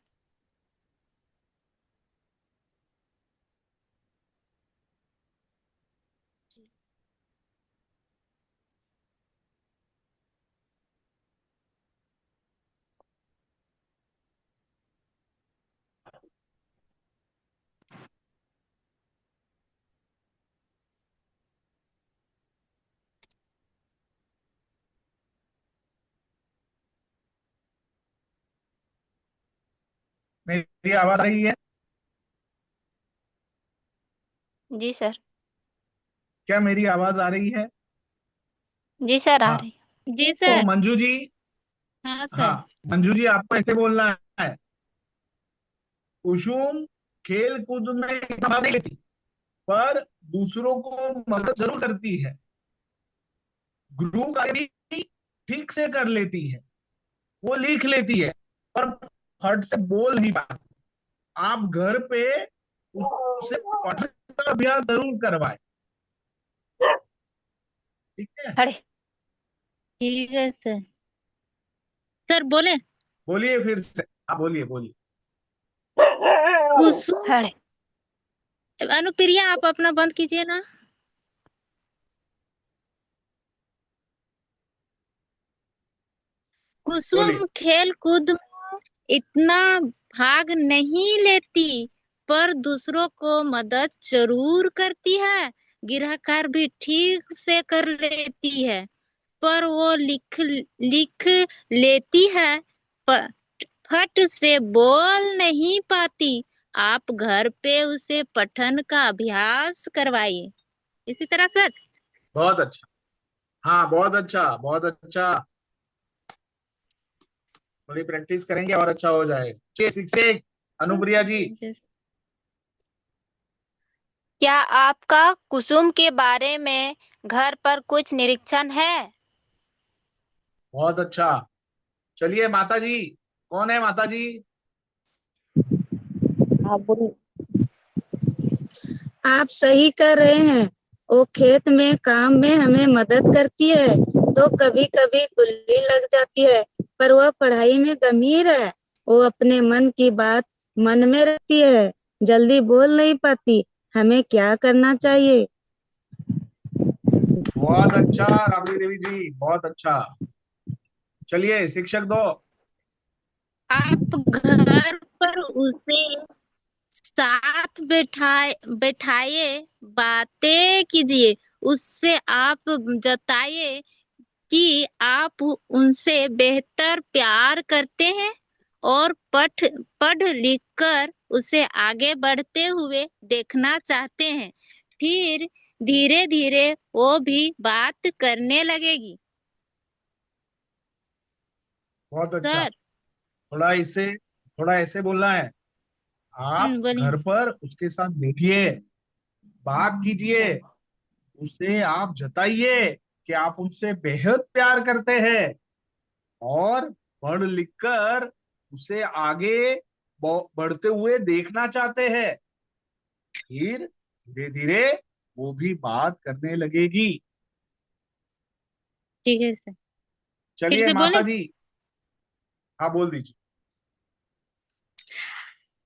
S3: मेरी आवाज आ रही है?
S6: जी सर।
S3: क्या मेरी आवाज आ रही है?
S6: जी सर, आ
S3: हाँ,
S6: रही।
S7: जी
S3: तो
S7: सर।
S3: मंजू जी,
S7: हाँ
S3: हाँ
S7: सर।
S3: मंजू जी आपको ऐसे बोलना है, कुसुम खेल कूद में इतना भाग नहीं लेती, पर दूसरों को मदद जरूर करती है। गृह कार्य भी ठीक से कर लेती है, वो लिख लेती है, पर फट से बोल नहीं पाती। आप घर पे उससे पठन का अभ्यास जरूर करवाए, ठीक है?
S6: अरे
S7: ठीक है सर। सर बोले।
S3: बोलिए फिर से, आप बोलिए बोलिए।
S7: कुसुम।
S6: अरे
S7: अनुप्रिया आप अपना बंद कीजिए ना। कुसुम
S3: बोलिए।
S7: खेल कूद में इतना भाग नहीं लेती, पर दूसरों को मदद जरूर करती है। गृह कार्य भी ठीक से कर लेती है, पर वो लिख लिख लेती है, पर फट से बोल नहीं पाती। आप घर पे उसे पठन का अभ्यास करवाइए। इसी तरह सर।
S3: बहुत अच्छा, हाँ बहुत अच्छा बहुत अच्छा। थोड़ी प्रैक्टिस करेंगे और अच्छा हो जाएगा। 6 अनुप्रिया जी।
S6: क्या आपका कुसुम के बारे में घर पर कुछ निरीक्षण है?
S3: बहुत अच्छा। चलिए माता जी, कौन है माता जी?
S10: आप बोलिए। आप सही कर रहे हैं। वो खेत में काम में हमें मदद करती है, तो कभी कभी गुल्ली लग जाती है, पर वह पढ़ाई में गंभीर है। वो अपने मन की बात मन में रखती है, जल्दी बोल नहीं पाती। हमें क्या करना चाहिए?
S3: बहुत अच्छा राबड़ी देवी जी, बहुत अच्छा। चलिए शिक्षक दो।
S7: आप घर पर उसे साथ बैठाइए, बातें कीजिए। उससे आप जताइए कि आप उनसे बेहतर प्यार करते हैं, और पढ़ लिख कर उसे आगे बढ़ते हुए देखना चाहते हैं। फिर धीरे धीरे वो भी बात करने लगेगी।
S3: बहुत अच्छा।
S7: सर।
S3: थोड़ा ऐसे बोलना है। आप
S7: बोलिए।
S3: घर पर उसके साथ बैठिए, बात कीजिए, उसे आप जताइए कि आप उनसे बेहद प्यार करते हैं, और पढ़ लिख कर उसे आगे बढ़ते हुए देखना चाहते हैं। फिर धीरे धीरे वो भी बात करने लगेगी।
S7: ठीक है सर। फिर
S3: चलिए
S7: से
S3: माता
S7: बोले।
S3: जी, हाँ बोल दीजिए।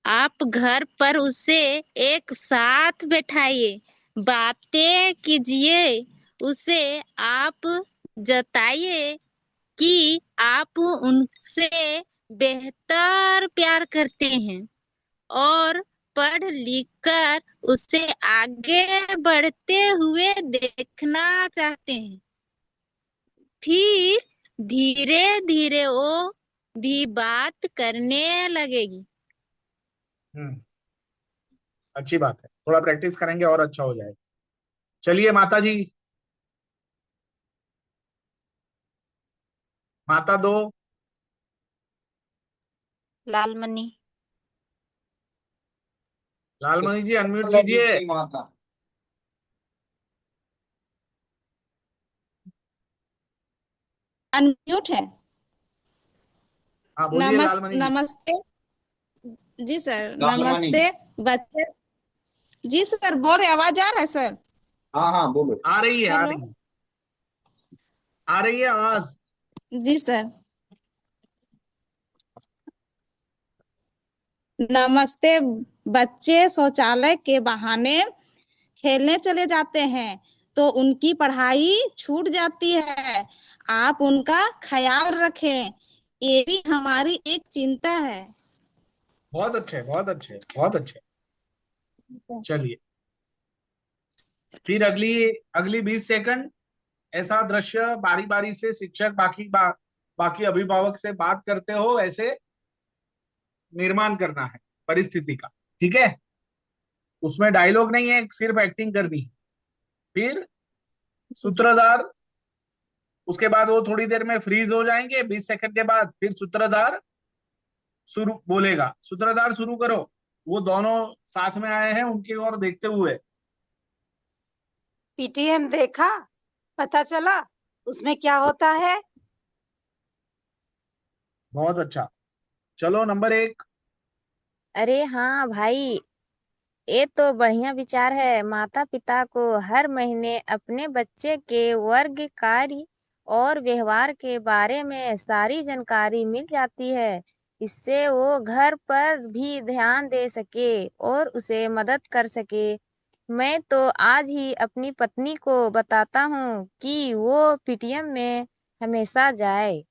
S7: आप घर पर उसे एक साथ बैठाइए, बातें कीजिए। उसे आप जताइए कि आप उनसे बेहतर प्यार करते हैं, और पढ़ लिख कर उसे आगे बढ़ते हुए देखना चाहते हैं। फिर धीरे धीरे वो भी बात करने लगेगी।
S3: हम्म, अच्छी बात है, थोड़ा प्रैक्टिस करेंगे और अच्छा हो जाएगा। चलिए माता जी, माता दो।
S6: लालमणि।
S3: लालमणि जी अनम्यूट
S1: मतलब
S3: कीजिए।
S1: दूसरी माता।
S11: अनम्यूट है।
S3: हाँ बोलिए लालमणि जी।
S11: नमस्ते। जी सर
S1: लालमणि।
S11: नमस्ते बच्चे। जी सर बोल रहे, आवाज आ रहा है सर?
S1: हाँ हाँ बोलो।
S3: आ रही है, आ
S11: हेलो।
S3: रही है, आ रही है आवाज।
S11: जी सर नमस्ते। बच्चे शौचालय के बहाने खेलने चले जाते हैं, तो उनकी पढ़ाई छूट जाती है। आप उनका ख्याल रखें, ये भी हमारी एक चिंता है।
S3: बहुत अच्छे बहुत अच्छे बहुत अच्छे। चलिए फिर अगली अगली 20 सेकंड ऐसा दृश्य बारी बारी से शिक्षक बाकी अभिभावक से बात करते हो, ऐसे निर्माण करना है परिस्थिति का, ठीक है? उसमें डायलॉग नहीं है, सिर्फ एक्टिंग करनी है। फिर सूत्रधार, उसके बाद वो थोड़ी देर में फ्रीज हो जाएंगे, 20 सेकंड के बाद फिर सूत्रधार शुरू बोलेगा। सूत्रधार शुरू करो। वो दोनों साथ में आए हैं, उनकी ओर देखते हुए
S4: पीटीएम देखा, पता चला उसमें क्या होता है?
S3: बहुत अच्छा। चलो नंबर 1।
S7: अरे हाँ भाई, ये तो बढ़िया विचार है। माता पिता को हर महीने अपने बच्चे के वर्ग कार्य और व्यवहार के बारे में सारी जानकारी मिल जाती है। इससे वो घर पर भी ध्यान दे सके और उसे मदद कर सके। मैं तो आज ही अपनी पत्नी को बताता हूँ कि वो पीटीएम में हमेशा जाए।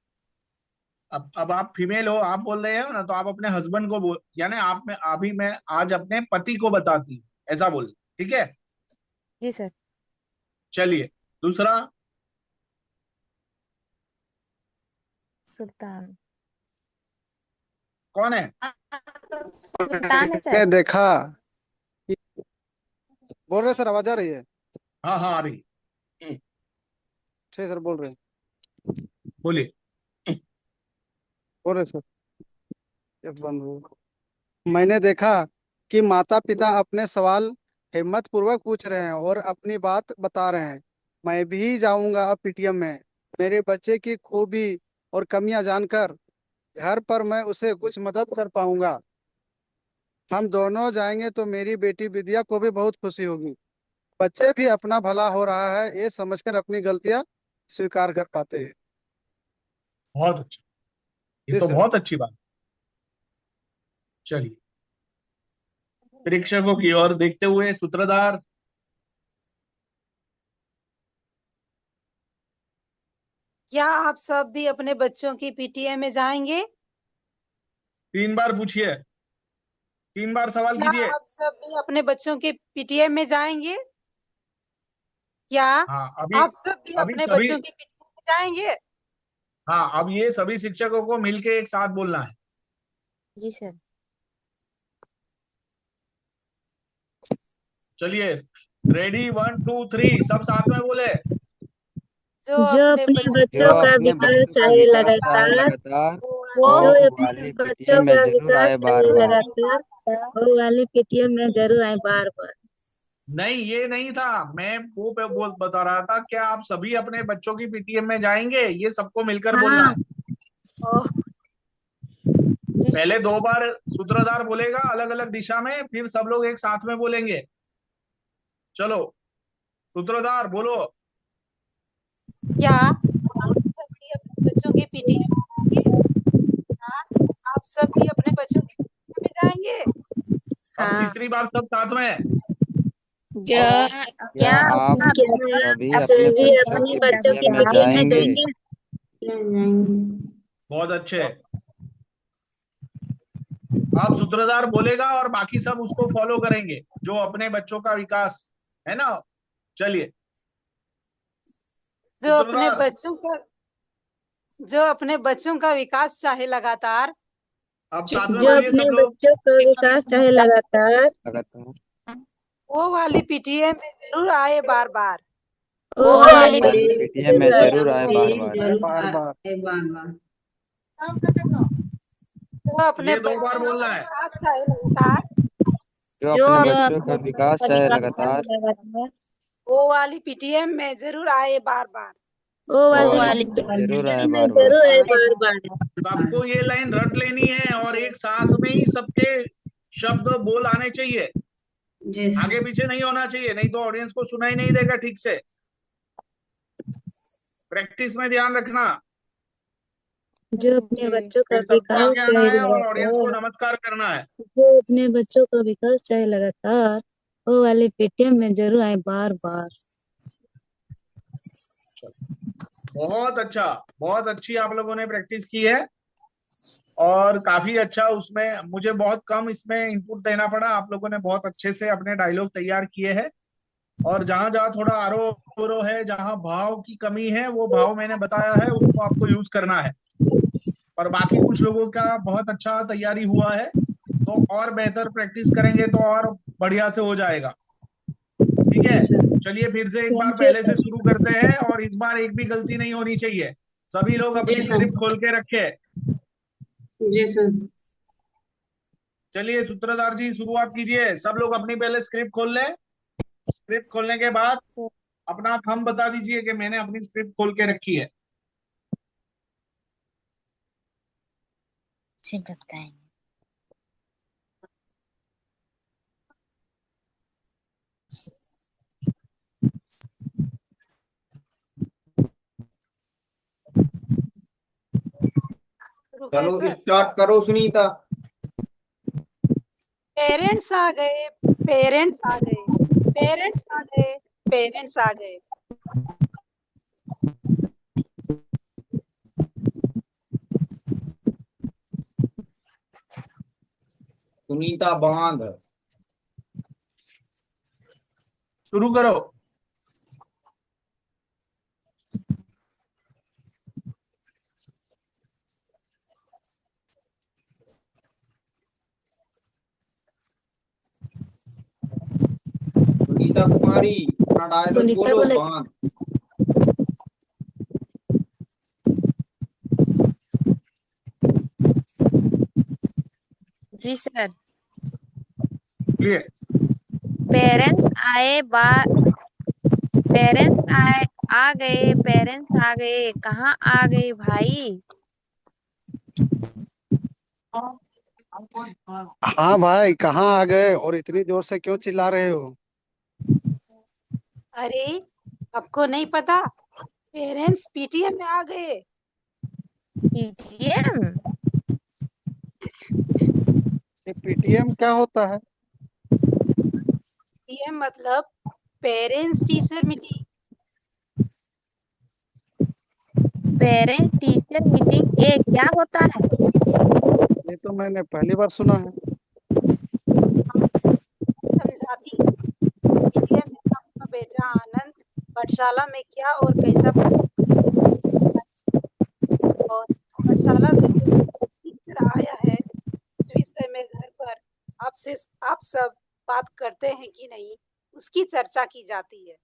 S3: अब आप फीमेल हो, आप बोल रहे हो ना, तो आप अपने हस्बैंड को बोल, यानी आप में अभी मैं आज अपने पति को बताती हूँ, ऐसा बोल, ठीक है?
S7: जी सर।
S3: चलिए दूसरा।
S7: सुल्तान।
S3: कौन है?
S7: सुल्तान है सर।
S5: मैंने देखा बोल रहे सर, आवाज आ रही है?
S3: हाँ हाँ, आ रही।
S5: ठीक सर, बोल रहे हैं।
S3: बोलिए।
S5: बोल रहे सर, ये बंद हो। मैंने देखा कि माता पिता अपने सवाल हिम्मत पूर्वक पूछ रहे हैं और अपनी बात बता रहे हैं। मैं भी जाऊंगा अब पीटीएम में। मेरे बच्चे की खूबी और कमियां जानकर घर पर मैं उसे कुछ मदद कर पाऊंगा। हम दोनों जाएंगे तो मेरी बेटी विद्या को भी बहुत खुशी होगी। बच्चे भी अपना भला हो रहा है ये समझकर अपनी गलतियां स्वीकार कर पाते हैं।
S3: बहुत अच्छा, ये
S5: जी
S3: तो
S5: सर।
S3: बहुत अच्छी बात। चलिए प्रेक्षकों की ओर देखते हुए सूत्रधार।
S4: क्या आप सब भी अपने बच्चों की पीटीएम में जाएंगे?
S3: 3 बार पूछिए, 3 बार सवाल
S4: क्या
S3: कीजिए।
S4: आप सब भी अपने बच्चों के पीटीएम में जाएंगे? क्या
S3: हाँ अभी,
S4: आप सब भी
S3: अभी
S4: अपने
S3: सभी,
S4: बच्चों की पीटीएम में जाएंगे?
S3: हाँ अब ये सभी शिक्षकों को मिलके एक साथ बोलना है।
S7: जी सर।
S3: चलिए रेडी, 1 2 3, सब साथ में बोले।
S4: जो
S10: जो
S4: अपने
S10: अपने
S4: बच्चों
S9: जो
S10: बच्चों का
S9: अपने
S10: विकास
S9: बच्चों का
S10: चाहे
S9: विकास चाहे
S10: लगातार,
S9: लगातार,
S7: वो
S9: वो
S10: जो
S9: वाली
S10: अपने बच्चों
S9: पीटीएम में
S10: का
S9: जरूर
S10: विकास
S9: आए बार
S10: चाहे
S9: बार।
S10: लगातार, वो वाली पीटीएम में जरूर आए बार बार।
S3: नहीं ये नहीं था, मैं वो पे बोल बता रहा था, क्या आप सभी अपने बच्चों की पीटीएम में जाएंगे? ये सबको मिलकर बोलना
S10: हाँ।
S3: है।
S4: ओह,
S7: जी सर।
S3: पहले 2 बार सूत्रधार बोलेगा अलग अलग दिशा में, फिर सब लोग एक साथ में बोलेंगे। चलो सूत्रधार बोलो।
S4: क्या आप सब भी अपने बच्चों की पीटीएम में जाएंगे? हाँ, आप सब भी अपने बच्चों की पीटीएम में जाएंगे?
S3: अब
S10: हाँ।
S3: तीसरी बार सब साथ में।
S7: क्या
S9: क्या
S7: क्या
S9: आप
S10: क्या
S9: सभी
S10: आप
S9: अपने
S10: सभी
S9: बच्चों
S10: अपने
S9: की
S10: बच्चों की
S9: पीटीएम में
S10: पीटीएम में
S9: जाएंगे?
S10: जाएंगे?
S3: बहुत अच्छे। अब सूत्रधार बोलेगा और बाकी सब उसको फॉलो करेंगे, जो अपने बच्चों का विकास है ना। चलिए
S4: जो अपने
S3: सूत्रधार।
S4: बच्चों का जो अपने बच्चों का विकास चाहे लगातार,
S3: अब साथ में
S10: जो
S3: बोलिए
S10: अपने
S3: सब लोग।
S10: बच्चों का विकास चाहे लगातार,
S9: लगातार,
S4: वो वाली पीटीएम में जरूर आए बार बार।
S10: वो
S7: वो
S9: वो
S10: वाली
S7: वाली
S9: वाली
S10: पीटीएम में
S9: पीटीएम में
S10: जरूर
S9: जरूर आए
S10: आए
S9: बार बार।
S5: बार बार।
S4: जो अपने
S3: ये 2 बार
S4: बच्चों
S3: बोलना
S4: का
S3: है।
S4: विकास चाहे लगातार,
S9: जो
S7: जो
S9: अपने
S7: अपने
S9: बच्चों का विकास चाहे लगातार,
S4: वो वाली पीटीएम में जरूर आए बार बार।
S10: वो
S9: वो
S7: वो
S10: वाली
S9: वाली
S7: वाली
S9: पीटीएम जरूर आए
S10: पीटीएम में
S9: बार बार।
S10: जरूर आए बार बार।
S3: सबको ये लाइन रट लेनी है और एक साथ में ही सबके शब्द बोल आने चाहिए, आगे पीछे नहीं होना चाहिए, नहीं तो ऑडियंस को सुनाई नहीं देगा ठीक से। प्रैक्टिस में ध्यान रखना।
S10: जो अपने
S4: जी।
S10: बच्चों का
S3: फिर सबको
S10: विकास
S3: आगे आना
S10: चाहे
S3: है और ऑडियंस को
S10: लगातार,
S3: नमस्कार करना है।
S10: जो अपने बच्चों का विकास चाहे लगातार, वो वाली पीटीएम में जरूर आए बार बार।
S3: बहुत अच्छा, बहुत अच्छी आप लोगों ने प्रैक्टिस की है और काफी अच्छा। उसमें मुझे बहुत कम इसमें इनपुट देना पड़ा, आप लोगों ने बहुत अच्छे से अपने डायलॉग तैयार किए हैं। और जहां जहां थोड़ा आरोह अवरोह है, जहां भाव की कमी है, वो भाव मैंने बताया है, उसको आपको यूज करना है। और बाकी कुछ लोगों का बहुत अच्छा तैयारी हुआ है, तो और बेहतर प्रैक्टिस करेंगे तो और बढ़िया से हो जाएगा। ठीक है, चलिए फिर से एक बार
S10: थैंक यू
S3: पहले से
S10: सर।
S3: शुरू करते हैं, और इस बार एक भी गलती नहीं होनी चाहिए। सभी लोग अपनी स्क्रिप्ट खोल के रखे। चलिए सूत्रधार जी शुरुआत कीजिए। सब लोग अपनी पहले स्क्रिप्ट खोल लें। स्क्रिप्ट खोलने के बाद अपना थंब बता दीजिए कि मैंने अपनी स्क्रिप्ट खोल के रखी है।
S1: चलो
S4: प्रोफेसर,
S1: स्टार्ट करो सुनीता।
S4: पेरेंट्स आ गए, पेरेंट्स आ गए, पेरेंट्स आ गए, पेरेंट्स आ गए।
S1: सुनीता बांध।
S3: शुरू करो।
S1: सुनीता कुमारी अपना डायलॉग
S10: सुनीता
S1: बोलो,
S10: बोले।
S1: बांध।
S6: जी सर।
S3: चलिए।
S6: पेरेंट्स आए बा पेरेंट्स आए आ गए, पेरेंट्स आ गए, कहाँ आ गए भाई?
S5: हाँ भाई, कहाँ आ गए और इतनी जोर से क्यों चिल्ला रहे हो?
S4: अरे, आपको नहीं पता? पेरेंट्स पीटीएम में आ गए।
S6: पीटीएम?
S5: ये पीटीएम क्या होता है?
S4: पीटीएम मतलब parents teacher meeting.
S6: Parents teacher meeting ये क्या होता है?
S5: ये तो मैंने पहली बार सुना है।
S4: समझाती। पीटीएम में आपका बेटा आनंद पाठशाला में क्या और कैसा और पाठशाला से जो सीख कर आया है, इस विषय में घर पर आपसे आप सब बात करते हैं कि नहीं, उसकी चर्चा की जाती है।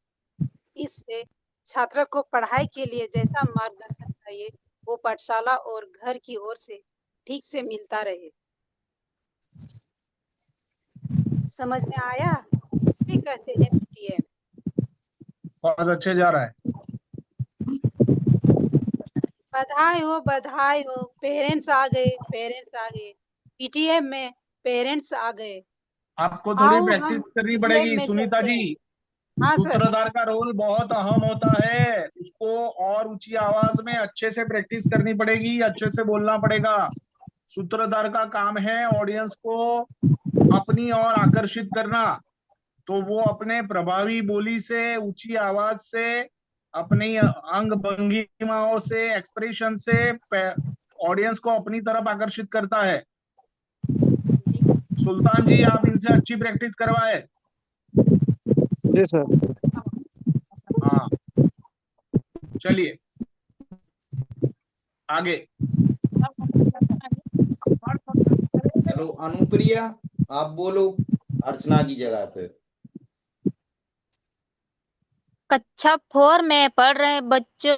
S4: इससे छात्र को पढ़ाई के लिए जैसा मार्गदर्शन चाहिए वो पाठशाला और घर की ओर से ठीक से मिलता रहे। समझ में आया? इसे कहते हैं पीटीएम।
S3: बहुत अच्छे जा रहा है।
S4: बधाई हो, पेरेंट्स आ गए, पेरेंट्स आ गए। पीटीएम में पेरेंट्स आ गए।
S3: आपको थोड़ी
S4: आओ
S3: प्रैक्टिस
S4: हम
S3: करनी
S4: पीटीएम
S3: पड़ेगी
S4: में
S3: सुनीता
S4: चलते
S3: जी।
S4: हैं। हाँ सर।
S3: सूत्रधार का रोल बहुत अहम होता है, उसको और ऊंची आवाज में अच्छे से प्रैक्टिस करनी पड़ेगी, अच्छे से बोलना पड़ेगा। सूत्रधार का काम है ऑडियंस को अपनी ओर आकर्षित करना। तो वो अपने प्रभावी बोली से, ऊंची आवाज से, अपनी अंग भंगिमाओं से, एक्सप्रेशन से ऑडियंस को अपनी तरफ आकर्षित करता है। सुल्तान जी, आप इनसे अच्छी प्रैक्टिस करवाए।
S5: जी सर।
S3: हाँ, चलिए आगे।
S1: चलो अनुप्रिया, आप बोलो अर्चना की जगह पे।
S6: कक्षा 4 में पढ़ रहे बच्चों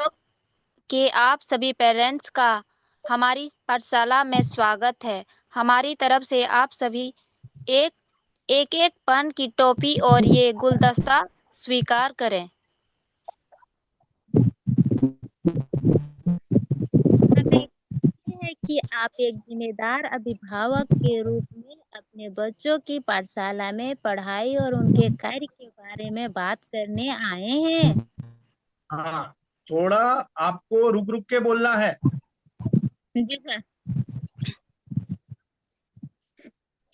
S6: के आप सभी पेरेंट्स का हमारी पाठशाला में स्वागत है। हमारी तरफ से आप सभी एक एक एक पन की टोपी और ये गुलदस्ता स्वीकार करें। हमें खुशी है कि आप एक जिम्मेदार अभिभावक के रूप में अपने बच्चों की पाठशाला में पढ़ाई और उनके कार्य के बारे में बात करने आए हैं।
S3: हाँ, थोड़ा आपको रुक रुक के बोलना है।
S6: जी सर।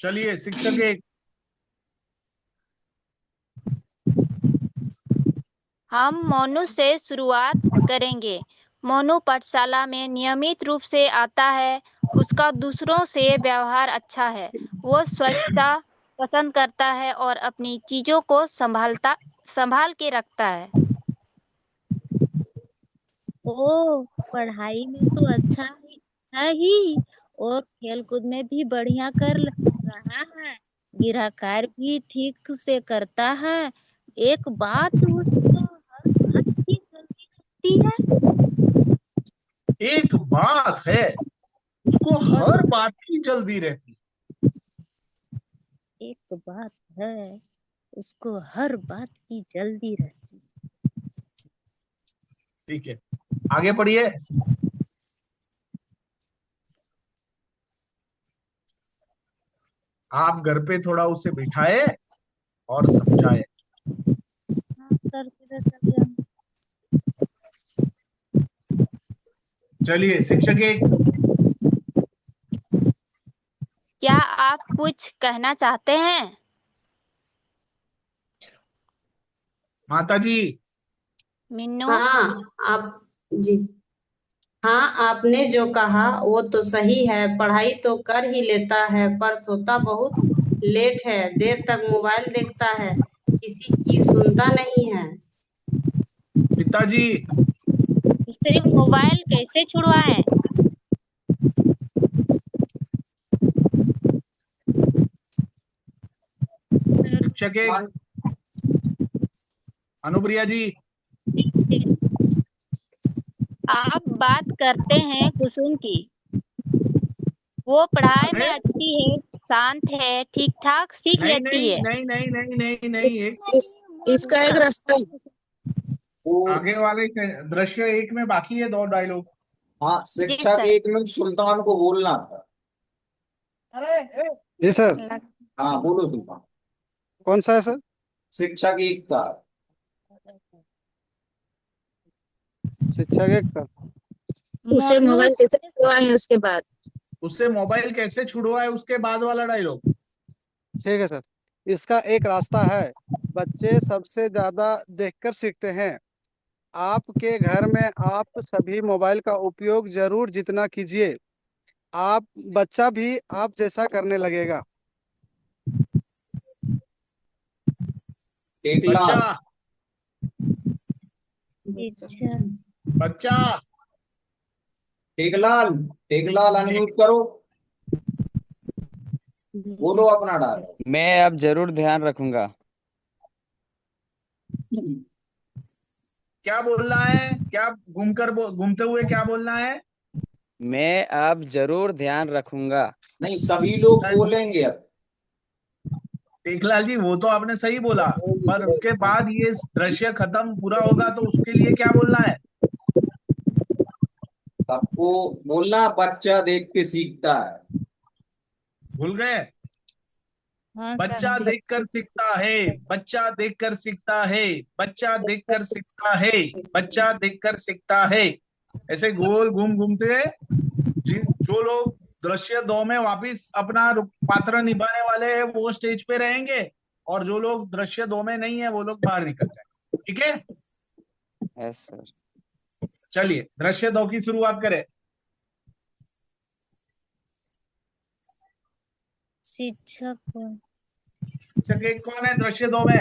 S3: चलिए शिक्षक एक।
S6: हम मोनू से शुरुआत करेंगे। मोनू पाठशाला में नियमित रूप से आता है। उसका दूसरों से व्यवहार अच्छा है। वो स्वच्छता पसंद करता है और अपनी चीजों को संभाल के रखता है। ओ, पढ़ाई में तो अच्छा ही है ही और खेलकूद में भी बढ़िया रहा है। गृहकार्य भी ठीक से करता है। एक बात उसको हर बात की जल्दी लगती है।
S3: एक बात है, उसको
S6: और
S3: हर बात की जल्दी रहती।
S6: एक बात है, उसको हर बात की जल्दी रहती।
S3: ठीक है, आगे पढ़िए। आप घर पे थोड़ा उसे बिठाए और समझाए। चलिए शिक्षक एक।
S6: क्या आप कुछ कहना चाहते हैं?
S3: माता जी।
S6: मीनू।
S12: हाँ आप जी, हाँ आपने जो कहा वो तो सही है, पढ़ाई तो कर ही लेता है पर सोता बहुत लेट है, देर तक मोबाइल देखता है, किसी की सुनता नहीं है।
S3: पिताजी।
S6: सिर्फ मोबाइल कैसे छुड़वाएं?
S3: शिक्षक एक। अनुप्रिया जी।
S6: आप बात करते हैं कुसुम की, वो पढ़ाई में
S3: अरे
S6: अच्छी है, शांत है, ठीक ठाक सीख
S3: नहीं
S6: लेती
S3: नहीं
S6: है।
S3: नहीं नहीं नहीं नहीं नहीं,
S10: इसका एक रास्ता है।
S3: आगे वाले दृश्य एक में बाकी है 2 डायलॉग।
S1: हाँ,
S6: जी
S1: शिक्षक
S6: सर।
S1: एक में सुल्तान को बोलना था।
S5: जी सर।
S1: हाँ बोलो सुल्तान।
S5: कौन सा है सर?
S1: शिक्षक एक था।
S5: शिक्षक एक का।
S10: उसे मोबाइल कैसे छुड़वाएं उसके बाद।
S3: उससे मोबाइल कैसे छुड़वाए उसके बाद वाला डायलॉग।
S5: ठीक है सर। इसका एक रास्ता है, बच्चे सबसे ज्यादा देखकर सीखते हैं। आपके घर में आप सभी मोबाइल का उपयोग जरूर जितना कीजिए, आप बच्चा भी आप जैसा करने लगेगा।
S3: बच्चा।
S1: टेकलाल।
S3: बच्चा।
S1: टेकलाल। टेकलाल अनम्यूट करो। बोलो अपना डायलॉग।
S9: मैं अब जरूर ध्यान रखूंगा।
S3: क्या बोलना है, क्या घूमते हुए क्या बोलना है?
S9: मैं अब जरूर ध्यान रखूंगा।
S1: नहीं, सभी लोग बोलेंगे अब।
S3: टेकलाल जी वो तो आपने सही बोला, पर उसके बाद ये दृश्य खत्म पूरा होगा तो उसके लिए क्या बोलना है?
S1: सबको बोलना बच्चा देख के सीखता है।
S3: भूल गए?
S7: हाँ
S3: बच्चा
S7: सर।
S3: देखकर सीखता है, बच्चा देखकर सीखता है, बच्चा देखकर सीखता है, बच्चा देखकर सीखता है। ऐसे गोल घूमते जो लोग दृश्य 2 में वापिस अपना पात्र निभाने वाले हैं वो स्टेज पे रहेंगे, और जो लोग दृश्य 2 में नहीं है वो लोग बाहर निकल जाए। ठीक है,
S9: यस सर।
S3: चलिए दृश्य 2 की शुरुआत करें।
S7: शिक्षक।
S3: शिक्षक एक कौन है दृश्य 2 में?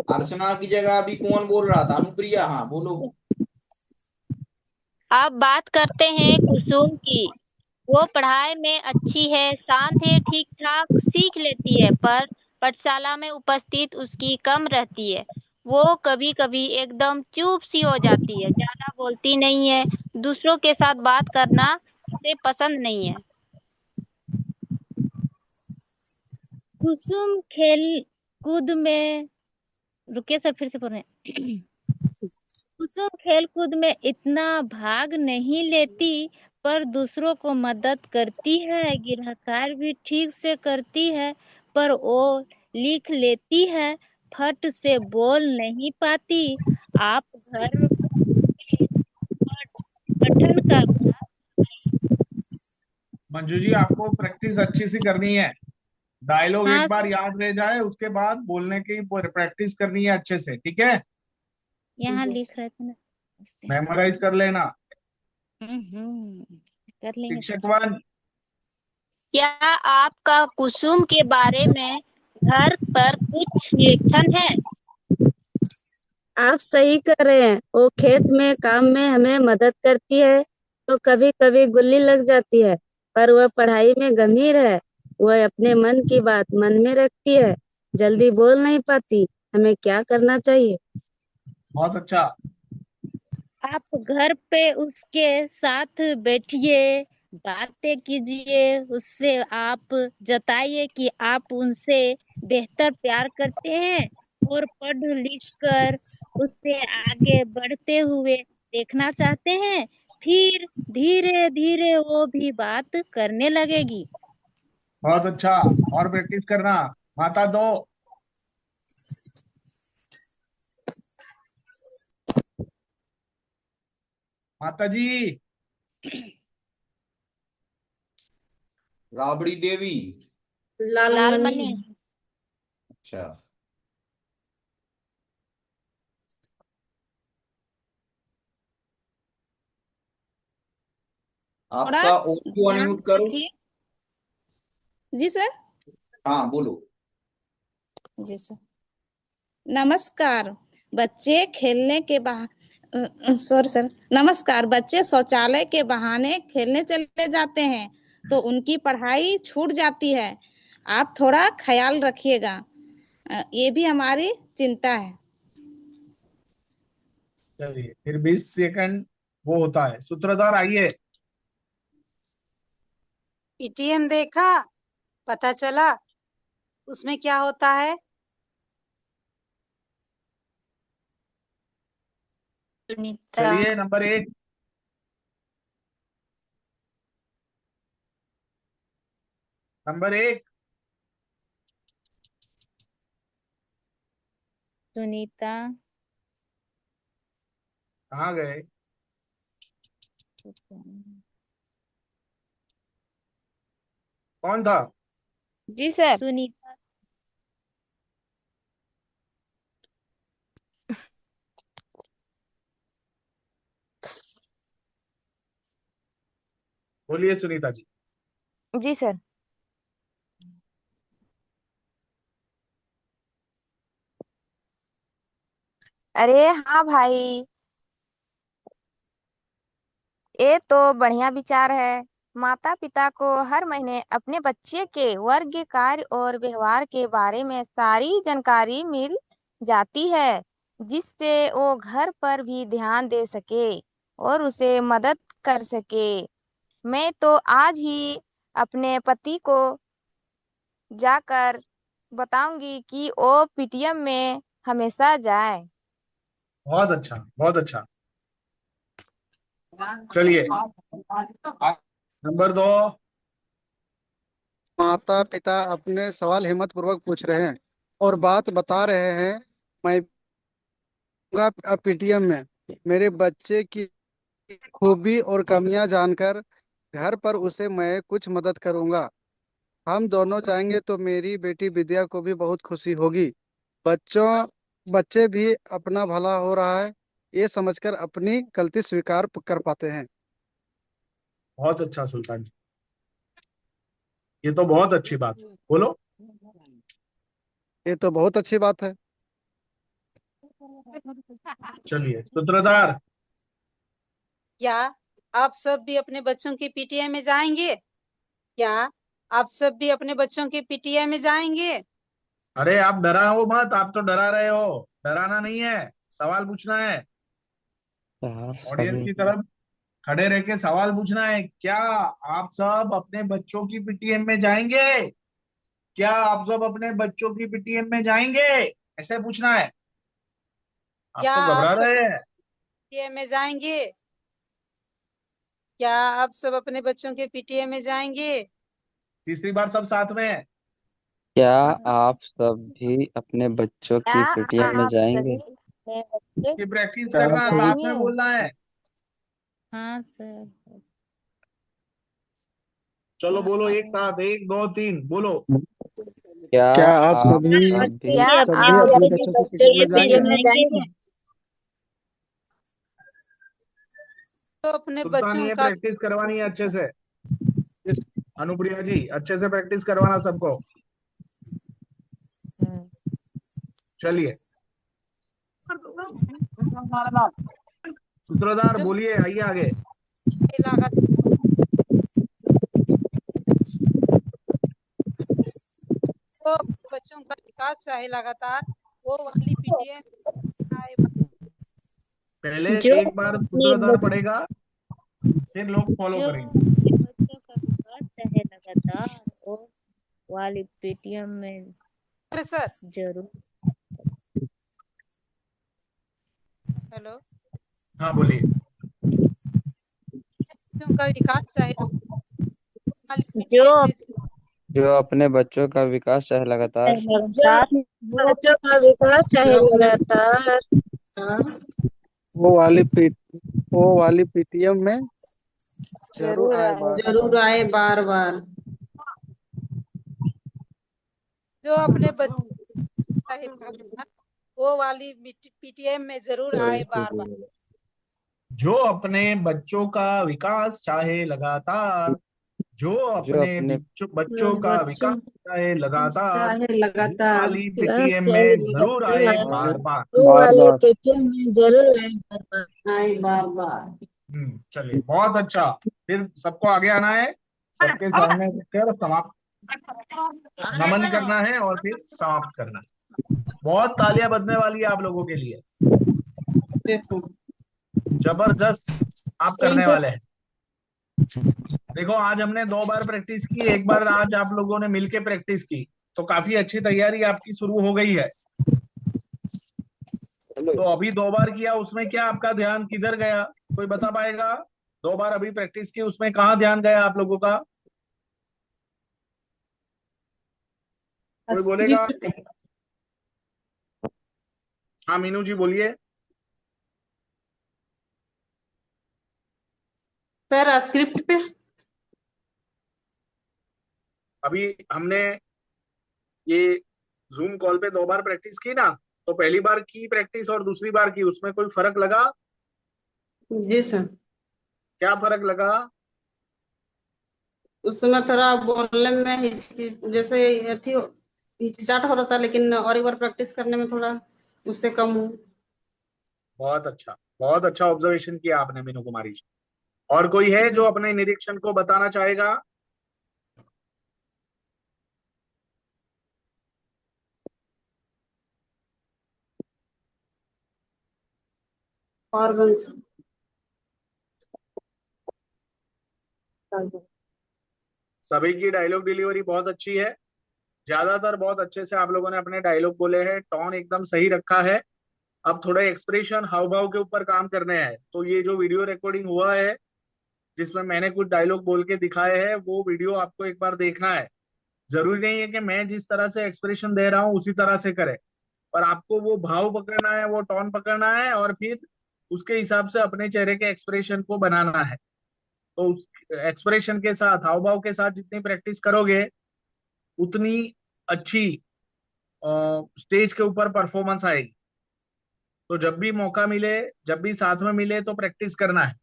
S1: अर्चना की जगह अभी कौन बोल रहा था? अनुप्रिया। हाँ बोलो।
S6: आप बात करते हैं कुसुम की, वो पढ़ाई में अच्छी है, शांत है, ठीक ठाक सीख लेती है, पर पाठशाला में उपस्थित उसकी कम रहती है। वो कभी कभी एकदम चुप सी हो जाती है, ज्यादा बोलती नहीं है, दूसरों के साथ बात करना उसे पसंद नहीं है।
S7: कुसुम खेल कूद में, रुकिए सर फिर से पढ़ रहे हैं। कुसुम खेल कूद में इतना भाग नहीं लेती, पर दूसरों को मदद करती है, गृह कार्य भी ठीक से करती है, पर वो लिख लेती है, फट से बोल नहीं पाती। आप घर में पठन का
S3: मंजू जी आपको प्रैक्टिस अच्छी सी करनी है, डायलॉग
S7: हाँ
S3: एक बार याद रह जाए उसके बाद बोलने की प्रैक्टिस करनी है अच्छे से। ठीक है,
S7: यहाँ लिख रहे थे ना।
S3: मेमोराइज कर लेना।
S7: कर लेंगे
S3: शिक्षक
S7: सर।
S3: 1।
S6: क्या आपका कुसुम के बारे में घर पर कुछ निरीक्षण है?
S10: आप सही कर रहे हैं, वो खेत में काम में हमें मदद करती है, तो कभी कभी गुल्ली लग जाती है, पर वह पढ़ाई में गंभीर है। वह अपने मन की बात मन में रखती है, जल्दी बोल नहीं पाती। हमें क्या करना चाहिए?
S3: बहुत अच्छा।
S7: आप घर पे उसके साथ बैठिए, बातें कीजिए, उससे आप जताइए कि आप उनसे बेहतर प्यार करते हैं, और पढ़ लिख कर उसे आगे बढ़ते हुए देखना चाहते हैं, फिर धीरे धीरे वो भी बात करने लगेगी।
S3: बहुत अच्छा, और प्रैक्टिस करना। माता दो। माता जी।
S1: राबड़ी देवी।
S12: लालमणि।
S1: अच्छा,
S11: थोड़ा
S1: आपका ऑडियो
S11: ध्यान
S1: अनम्यूट करो।
S11: रखिए। जी सर।
S1: हाँ बोलो।
S11: जी सर। नमस्कार बच्चे खेलने के सॉरी सर। नमस्कार बच्चे शौचालय के बहाने खेलने चले जाते हैं तो उनकी पढ़ाई छूट जाती है। आप थोड़ा ख्याल रखिएगा। ये भी हमारी चिंता है।
S3: चलिए, फिर 20 सेकंड वो होता है। सूत्रधार आइए।
S4: पीटीएम देखा, पता चला उसमें क्या होता है।
S6: सुनीता।
S3: चलिए, नंबर 1। नंबर 1।
S7: सुनीता।
S3: कहाँ गए? कौन था?
S6: जी सर।
S7: सुनीता।
S3: बोलिए सुनीता जी।
S6: जी सर। अरे हाँ भाई, ये तो बढ़िया विचार है। माता पिता को हर महीने अपने बच्चे के वर्ग कार्य और व्यवहार के बारे में सारी जानकारी मिल जाती है, जिससे वो घर पर भी ध्यान दे सके और उसे मदद कर सके। मैं तो आज ही अपने पति को जाकर बताऊंगी कि वो पीटीएम में हमेशा जाए।
S3: बहुत अच्छा, बहुत अच्छा। चलिए, नंबर 2।
S5: माता पिता अपने सवाल हिम्मत पूर्वक पूछ रहे हैं और बात बता रहे हैं। मैं पीटीएम में मेरे बच्चे की खूबी और कमियां जानकर घर पर उसे मैं कुछ मदद करूंगा। हम दोनों जाएंगे तो मेरी बेटी विद्या को भी बहुत खुशी होगी। बच्चों बच्चे भी अपना भला हो रहा है ये समझकर अपनी गलती स्वीकार कर पाते हैं।
S3: बहुत अच्छा सुल्तान जी, ये तो बहुत अच्छी बात है। बोलो।
S5: ये तो बहुत अच्छी बात है।
S3: चलिए, सूत्रधार।
S4: क्या आप सब भी अपने बच्चों के पीटीएम में जाएंगे? क्या आप सब भी अपने बच्चों के पीटीएम में जाएंगे?
S3: अरे आप डराओ मत, आप तो डरा रहे हो। डराना नहीं है, सवाल पूछना है। ऑडियंस की तरफ खड़े रह के सवाल पूछना है। क्या आप सब अपने बच्चों की पीटीएम में जाएंगे? क्या आप सब अपने बच्चों की पीटीएम में जाएंगे? ऐसे पूछना है। आप
S4: क्या
S3: तो
S4: आप
S3: घबरा
S4: सब
S3: रहे हैं।
S4: पीटीएम में जाएंगे? क्या आप सब अपने बच्चों के पीटीएम में जाएंगे?
S3: तीसरी बार सब साथ में।
S9: क्या आप सब भी अपने बच्चों
S6: क्या
S9: की पीटीएम में
S6: आप सभी
S9: जाएंगे?
S6: अपने बच्चे
S3: ये प्रैक्टिस
S5: क्या
S3: करना,
S5: आप
S3: साथ में
S6: जाएंगे?
S3: बोलना है।
S7: हाँ सर।
S3: चलो बोलो एक साथ, 1 2 3 बोलो।
S9: क्या
S5: क्या आप
S9: आप
S5: सभी
S9: सब भी
S6: क्या
S5: सभी
S6: आप
S5: अपने
S6: सभी
S5: बच्चों की
S6: बच्चों
S5: पीटीएम
S6: के
S5: में जाएंगे?
S6: पीटीएम में जाएंगे?
S4: तो अपने
S3: सुल्तान,
S4: बच्चों
S3: ये
S4: का
S3: प्रैक्टिस करवानी है अच्छे से।
S5: इस
S3: अनुप्रिया जी, अच्छे से प्रैक्टिस करवाना सबको। चलिए, सूत्रधार
S4: जो
S3: बोलिए, आइए आगे।
S4: लगातार वो अपने बच्चों का विकास चाहे लगातार, वो वाली पीटीएम आए।
S3: पहले
S7: जो
S3: एक बार
S7: अपने
S3: सूत्रधार पढ़ेगा, फिर लोग फॉलो
S7: जो
S3: करेंगे।
S7: अपने बच्चों का विकास चाहे लगातार और वाली पेटीएम में
S4: सर
S7: जरूर।
S4: हेलो।
S3: हाँ बोलिए।
S4: बच्चों का विकास चाहे वाली
S7: जो
S4: पीटीएम में
S9: जो अपने बच्चों का विकास चाहे लगातार
S10: जो
S7: लगातार
S10: बच्चों का विकास चाहे
S11: जो अपने
S10: लगातार
S11: हाँ,
S5: वो वाली पी वो वाली पीटीएम में जरूर
S10: जरूर
S5: आए
S10: आए
S5: बार बार।
S11: जरूर आए बार बार।
S4: जो अपने बच्चों का चाहे लगातार, वो वाली पीटीएम में जरूर आए बार बार।
S3: जो अपने बच्चों का विकास चाहे लगातार, जो
S9: जो
S3: अपने
S9: अपने
S3: बच्चों का विकास
S11: बच्चों
S3: चाहे लगातार,
S11: चाहे
S3: वो
S11: लगातार
S3: वाली
S10: विकास
S3: पीटीएम
S10: चाहे
S3: में जरूर आए
S10: लगातार
S5: आए
S3: बार बार।
S10: वो
S5: बार
S10: वाले
S5: बार।
S10: पेटीएम में जरूर आए बार बार।
S11: आए बार बार।
S3: चलिए बहुत अच्छा। फिर सबको आगे आना है, सबके सामने कर समाप्त नमन करना है और फिर समाप्त करना है। बहुत तालियां बजने वाली है आप लोगों के लिए, जबरदस्त आप करने
S11: थैंक यू।
S3: वाले हैं। देखो आज हमने 2 बार प्रैक्टिस की, एक बार आज आप लोगों ने मिलके प्रैक्टिस की, तो काफी अच्छी तैयारी आपकी शुरू हो गई है। तो अभी 2 बार किया, उसमें क्या आपका ध्यान किधर गया, कोई बता पाएगा? 2 बार अभी प्रैक्टिस की, उसमें कहाँ ध्यान गया आप लोगों का? कोई बोलेगा?
S11: स्क्रिप्ट
S3: हाँ मीनू जी बोलिए।
S11: सर, स्क्रिप्ट पे।
S3: अभी हमने ये जूम कॉल पे 2 बार प्रैक्टिस की ना, तो पहली बार की प्रैक्टिस और दूसरी बार की, उसमें कोई फर्क लगा?
S11: जी सर।
S3: क्या फर्क लगा?
S11: उस समय थोड़ा बोलने में जैसे अथी हिचकिचाहट हो रहा था, लेकिन और एक बार प्रैक्टिस करने में थोड़ा उससे कम हूँ।
S3: बहुत अच्छा ऑब्जर्वेशन किया आपने मीनू कुमारी जी। और कोई है जो अपने निरीक्षण को बताना चाहेगा?
S11: और
S3: सभी की डायलॉग डिलीवरी बहुत अच्छी है, ज्यादातर बहुत अच्छे से आप लोगों ने अपने डायलॉग बोले हैं, टोन एकदम सही रखा है। अब थोड़े एक्सप्रेशन हाव भाव के ऊपर काम करने हैं। तो ये जो वीडियो रिकॉर्डिंग हुआ है जिसमें मैंने कुछ डायलॉग बोल के दिखाए हैं, वो वीडियो आपको एक बार देखना है। जरूरी नहीं है कि मैं जिस तरह से एक्सप्रेशन दे रहा हूँ उसी तरह से करे, पर आपको वो भाव पकड़ना है, वो टोन पकड़ना है, और फिर उसके हिसाब से अपने चेहरे के एक्सप्रेशन को बनाना है। तो उस एक्सप्रेशन के साथ, हाव भाव के साथ जितनी प्रैक्टिस करोगे उतनी अच्छी स्टेज के ऊपर परफॉर्मेंस आएगी। तो जब भी मौका मिले, जब भी साथ में मिले, तो प्रैक्टिस करना है।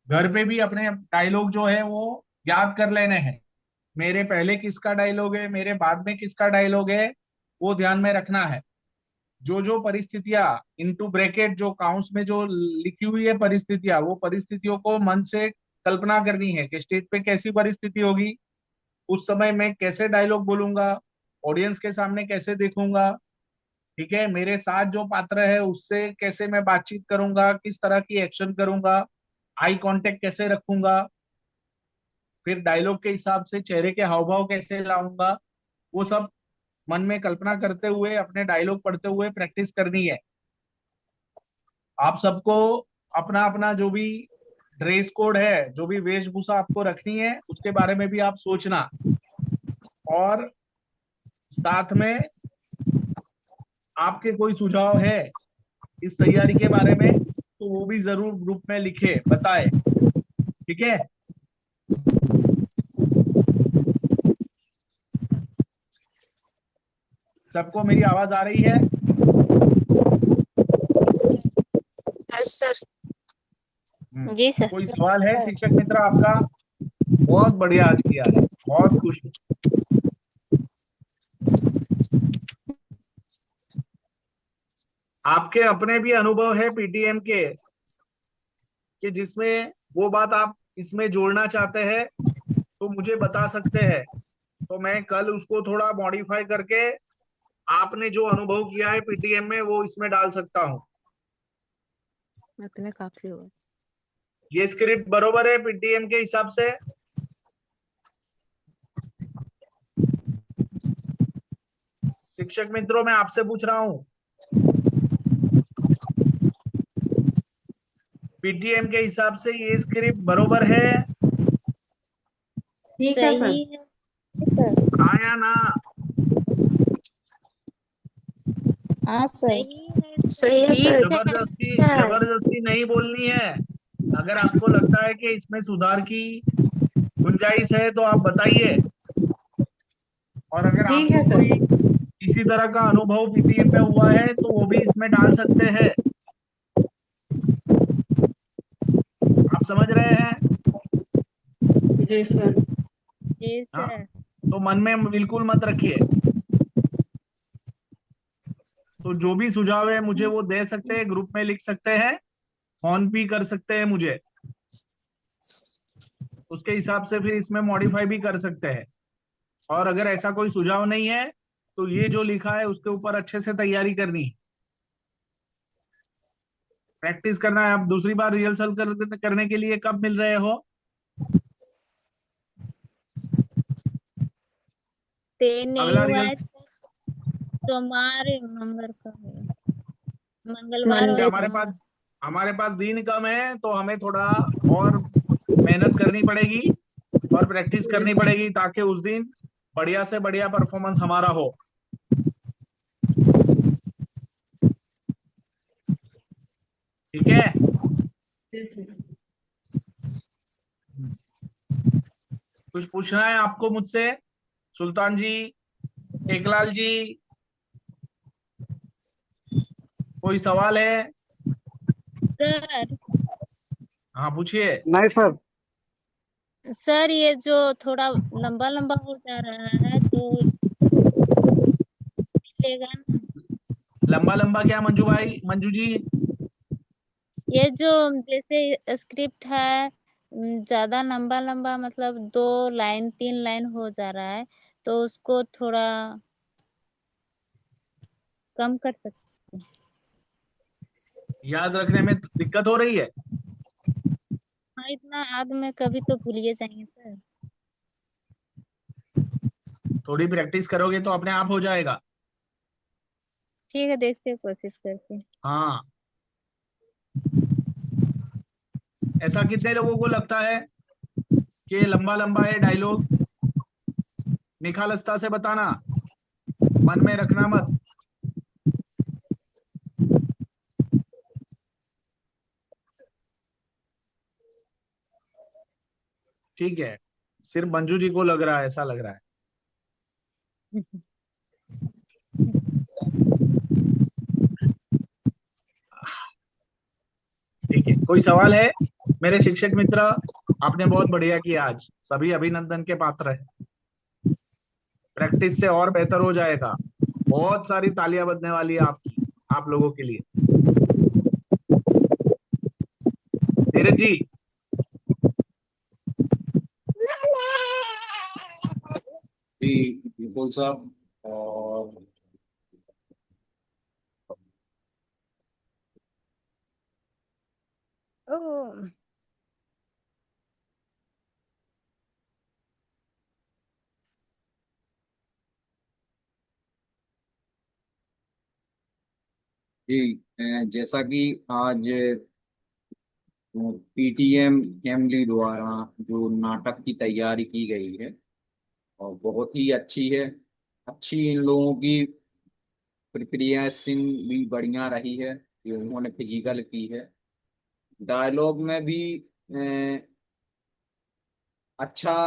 S3: घर पे भी अपने डायलॉग जो है वो याद कर लेने हैं। मेरे पहले किसका डायलॉग है, मेरे बाद में किसका डायलॉग है, वो ध्यान में रखना है। जो जो परिस्थितियां इनटू ब्रैकेट जो काउंट्स में जो लिखी हुई है परिस्थितियां, वो परिस्थितियों को मन से कल्पना करनी है कि स्टेज पे कैसी परिस्थिति होगी, उस समय मैं कैसे डायलॉग बोलूंगा, ऑडियंस के सामने कैसे देखूंगा, ठीक है, मेरे साथ जो पात्र है उससे कैसे मैं बातचीत करूंगा, किस तरह की एक्शन करूंगा, आई कांटेक्ट कैसे रखूंगा, फिर डायलॉग के हिसाब से चेहरे के हाव भाव कैसे लाऊंगा, वो सब मन में कल्पना करते हुए अपने डायलॉग पढ़ते हुए प्रैक्टिस करनी है। आप सबको अपना अपना जो भी ड्रेस कोड है, जो भी वेशभूषा आपको रखनी है, उसके बारे में भी आप सोचना। और साथ में आपके कोई सुझाव है इस तैयारी के बारे में, तो वो भी जरूर ग्रुप में लिखे, बताए, ठीक है? सबको मेरी आवाज आ रही है?
S10: सर।
S6: जी सर।
S3: कोई सवाल है शिक्षक मित्र आपका? बहुत बढ़िया आज किया है, बहुत खुश हूँ। आपके अपने भी अनुभव है पीटीएम के, कि जिसमें वो बात आप इसमें जोड़ना चाहते हैं तो मुझे बता सकते हैं, तो मैं कल उसको थोड़ा मॉडिफाई करके आपने जो अनुभव किया है पीटीएम में वो इसमें डाल सकता हूँ।
S6: इतने काफी हुआ।
S3: ये स्क्रिप्ट बरोबर है पीटीएम के हिसाब से? शिक्षक मित्रों मैं आपसे पूछ रहा हूँ, पीटीएम के हिसाब से ये स्क्रिप्ट बरोबर है?
S12: ठीक है सर।
S7: सही है सर।
S3: आया ना?
S11: हाँ सर।
S7: सही है सर।
S10: सही है
S7: ठीक
S10: सर।
S3: जबरदस्ती
S10: है।
S3: जबरदस्ती नहीं बोलनी है। अगर आपको लगता है कि इसमें सुधार की गुंजाइश है तो आप बताइए, और अगर
S12: ठीक
S3: आपको
S12: है
S3: कोई
S12: सर।
S3: इसी तरह का अनुभव पीटीएम में हुआ है तो वो भी इसमें डाल सकते हैं। आप समझ रहे हैं?
S12: जी सर।
S7: जी
S3: हाँ,
S7: सर।
S3: तो मन में बिल्कुल मत रखिए। तो जो भी सुझाव है मुझे वो दे सकते हैं, ग्रुप में लिख सकते हैं, फोन भी कर सकते हैं मुझे। उसके हिसाब से फिर इसमें मॉडिफाई भी कर सकते हैं। और अगर ऐसा कोई सुझाव नहीं है तो ये जो लिखा है उसके ऊपर अच्छे से तैयारी करनी है, प्रैक्टिस करना है। आप दूसरी बार रिहर्सल करने के लिए कब मिल रहे हो?
S7: 3 नहीं
S3: अगला
S7: हुआ है।
S3: रिहर्सल
S7: सोमवार मंगल का है। मंगलवार और
S3: हमारे पास
S7: सोमवार।
S3: हमारे पास दिन कम है तो हमें थोड़ा और मेहनत करनी पड़ेगी और प्रैक्टिस करनी पड़ेगी ताकि उस दिन बढ़िया से बढ़िया परफॉर्मेंस हमारा हो। ठीक है?
S12: ठीक है।
S3: कुछ पूछना है आपको मुझसे? सुल्तान जी, टेकलाल जी, कोई सवाल है?
S7: सर
S3: हाँ पूछिए।
S5: नहीं सर।
S7: सर ये जो थोड़ा लंबा लंबा हो जा रहा है तो मिलेगा ना?
S3: लंबा लंबा क्या मंजू जी?
S7: ये जो जैसे स्क्रिप्ट है ज्यादा लंबा लंबा मतलब 2 लाइन 3 लाइन हो जा रहा है तो उसको थोड़ा कम कर सकते हैं।
S3: याद रखने में दिक्कत हो रही है?
S7: हाँ इतना याद में कभी तो भूलिए जाएंगे सर।
S3: थोड़ी प्रैक्टिस करोगे तो अपने आप हो जाएगा।
S7: ठीक है देखते हैं कोशिश करके।
S3: हाँ। ऐसा कितने लोगों को लगता है कि लंबा लंबा है डायलॉग? निखालसता से बताना, मन में रखना मत। ठीक है, सिर्फ मंजू जी को लग रहा है, ऐसा लग रहा है। ठीक है, कोई सवाल है? मेरे शिक्षक मित्र, आपने बहुत बढ़िया किया आज, सभी अभिनंदन के पात्र हैं। प्रैक्टिस से और बेहतर हो जाएगा। बहुत सारी तालियां बजने वाली है आपकी, आप लोगों के लिए। धीरज जी,
S1: जी बिल्कुल साहब। और
S4: ओह,
S1: जी जैसा कि आज पीटीएम फैमिली द्वारा जो नाटक की तैयारी की गई है और बहुत ही अच्छी है। अच्छी इन लोगों की प्रिपरेशन भी बढ़िया रही है, जो उन्होंने फिजिकल की है। डायलॉग में भी अच्छा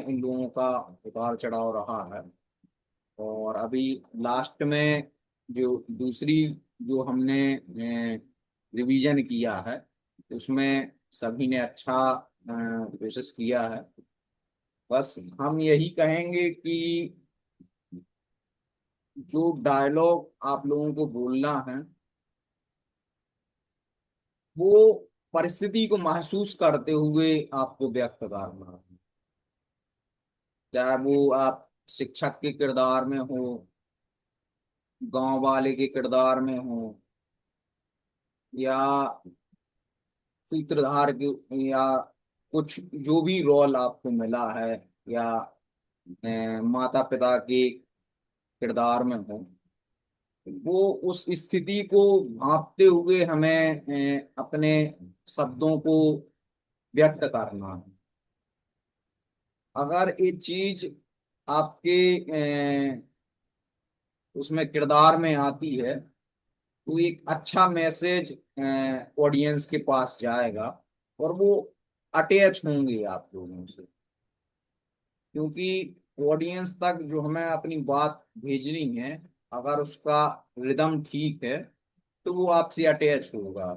S1: इन लोगों का उतार चढ़ाव रहा है। और अभी लास्ट में जो दूसरी जो हमने रिवीजन किया है उसमें सभी ने अच्छा कोशिश किया है। बस हम यही कहेंगे कि जो डायलॉग आप लोगों को बोलना है वो परिस्थिति को महसूस करते हुए आपको व्यक्त करना है। चाहे वो आप शिक्षक के किरदार में हो, गांव वाले के किरदार में हो, या सूत्रधार के, या कुछ जो भी रोल आपको मिला है, या माता पिता के किरदार में हो, वो उस स्थिति को भांपते हुए हमें अपने शब्दों को व्यक्त करना है। अगर ये चीज आपके उसमें किरदार में आती है तो एक अच्छा मैसेज ऑडियंस के पास जाएगा और वो अटैच होंगे आप लोगों से, क्योंकि ऑडियंस तक जो हमें अपनी बात भेजनी है अगर उसका रिदम ठीक है तो वो आपसे अटैच होगा,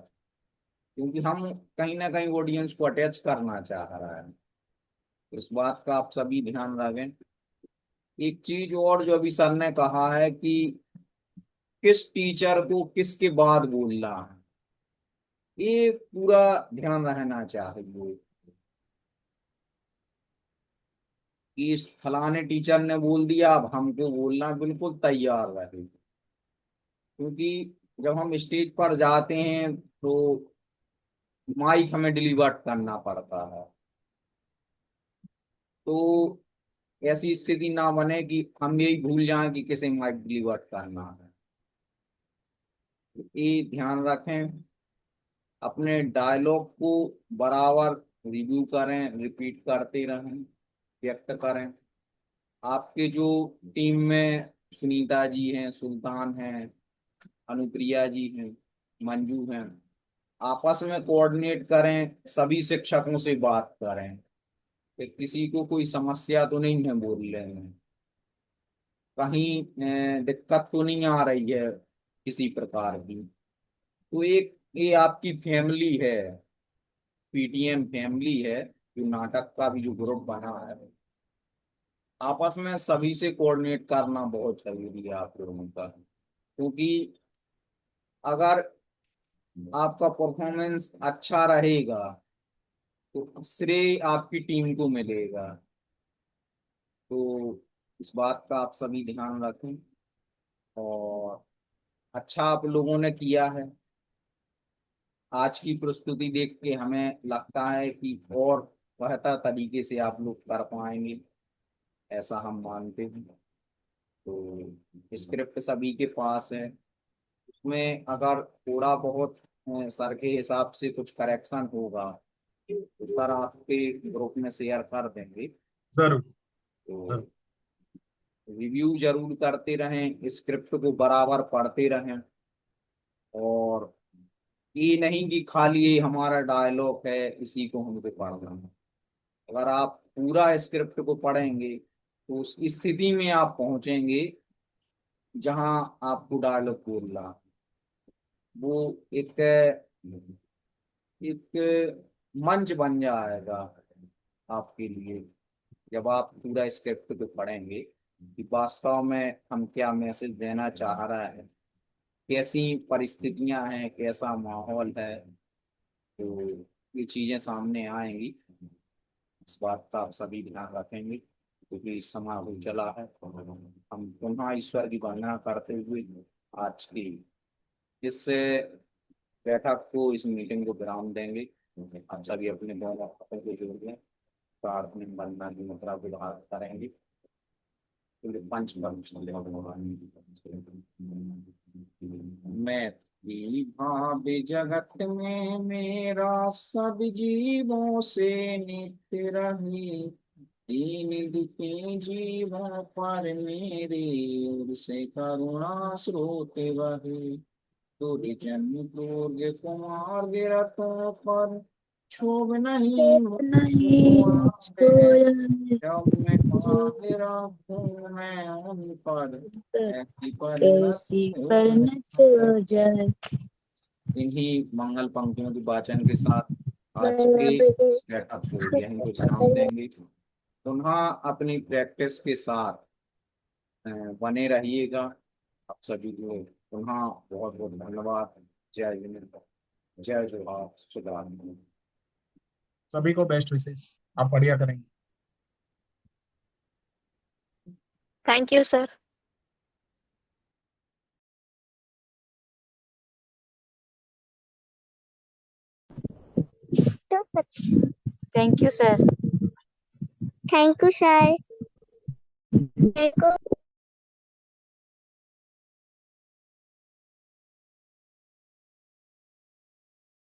S1: क्योंकि हम कहीं ना कहीं ऑडियंस को अटैच करना चाह रहा है। तो इस बात का आप सभी ध्यान रखें। एक चीज और जो अभी सर ने कहा है कि किस टीचर को किसके बाद बोलना है, ये पूरा ध्यान रहना चाहिए कि इस फलाने टीचर ने बोल दिया अब हमको बोलना, बिल्कुल तैयार रहे, क्योंकि जब हम स्टेज पर जाते हैं तो माइक हमें डिलीवर करना पड़ता है। तो ऐसी स्थिति ना बने कि हम यही भूल जाएं कि किसे माइक डिलीवर करना है। ये ध्यान रखें, अपने डायलॉग को बराबर रिव्यू करें, रिपीट करते रहें, व्यक्त करें। आपके जो टीम में सुनीता जी हैं, सुल्तान हैं, अनुप्रिया जी हैं, मंजू हैं, आपस में कोऑर्डिनेट करें, सभी शिक्षकों से बात करें कि किसी को कोई समस्या तो नहीं है बोलने में, कहीं दिक्कत तो नहीं आ रही है किसी प्रकार की। तो एक ये आपकी फैमिली है, पीटीएम फैमिली है, जो नाटक का भी जो ग्रुप बना है, आपस में सभी से कोऑर्डिनेट करना बहुत जरूरी है आप लोगों का, क्योंकि अगर आपका परफॉर्मेंस अच्छा रहेगा तो श्रेय आपकी टीम को मिलेगा। तो इस बात का आप सभी ध्यान रखें और अच्छा आप लोगों ने किया है। आज की प्रस्तुति देख के हमें लगता है कि और बेहतर तरीके से आप लोग कर पाएंगे, ऐसा हम मानते हैं। तो स्क्रिप्ट सभी के पास है, उसमें अगर थोड़ा बहुत सर के हिसाब से कुछ करेक्शन होगा तो सर आपके ग्रुप में शेयर कर देंगे।
S3: जरूर
S1: तो
S3: जरूर।
S1: रिव्यू जरूर करते रहें, स्क्रिप्ट को बराबर पढ़ते रहें, और ये नहीं कि खाली ये हमारा डायलॉग है इसी को हमको पढ़ना है। अगर आप पूरा स्क्रिप्ट को पढ़ेंगे तो उस स्थिति में आप पहुंचेंगे जहां आपको डायलॉग बोलना है। वो एक एक मंच बन जाएगा आपके लिए जब आप पूरा स्क्रिप्ट को पढ़ेंगे कि वास्तव में हम क्या मैसेज देना चाह रहा है, कैसी परिस्थितियां हैं, कैसा माहौल है। तो ये चीजें सामने आएंगी, इस बात का आप सभी ध्यान रखेंगे, क्योंकि इस समय हो चला है। हम पुनः ईश्वर की वंदना करते हुए आज की इस बैठक को, इस मीटिंग को विराम देंगे। आप सभी अपने दोनों हाथों को जोड़ दें, प्रार्थना वंदना की मुद्रा को धारण करेंगे। पंच मैं भाव जगत में मेरा सब जीवों से नित्य रही, दीन दुखी जीवों पर मेरे ओर से करुणा स्रोत बहे। तुझ जन्म दुर्ग कुमार गिरतों पर क्षोभ नहीं
S10: नहीं
S1: मुझको
S10: मुझको
S1: आवे।
S10: याद
S1: जब मैं
S10: जो
S1: हाजिर हूँ मैं उन पर ऐसी
S10: कैसी
S1: परिणत
S10: परिणत हो जाए।
S1: इन्हीं मंगल पंक्तियों के वाचन के साथ आज के इस बैठक को यहीं पे विराम देंगे। पुनः अपनी प्रैक्टिस के साथ बने रहिएगा। आप सभी को पुनः बहुत बहुत धन्यवाद। जय हिंद, जय जोहार, सुधार।
S3: सभी को बेस्ट विशेष, आप बढ़िया करेंगे।
S6: Thank you sir.
S10: Thank you sir.
S2: Thank you sir. मेरे को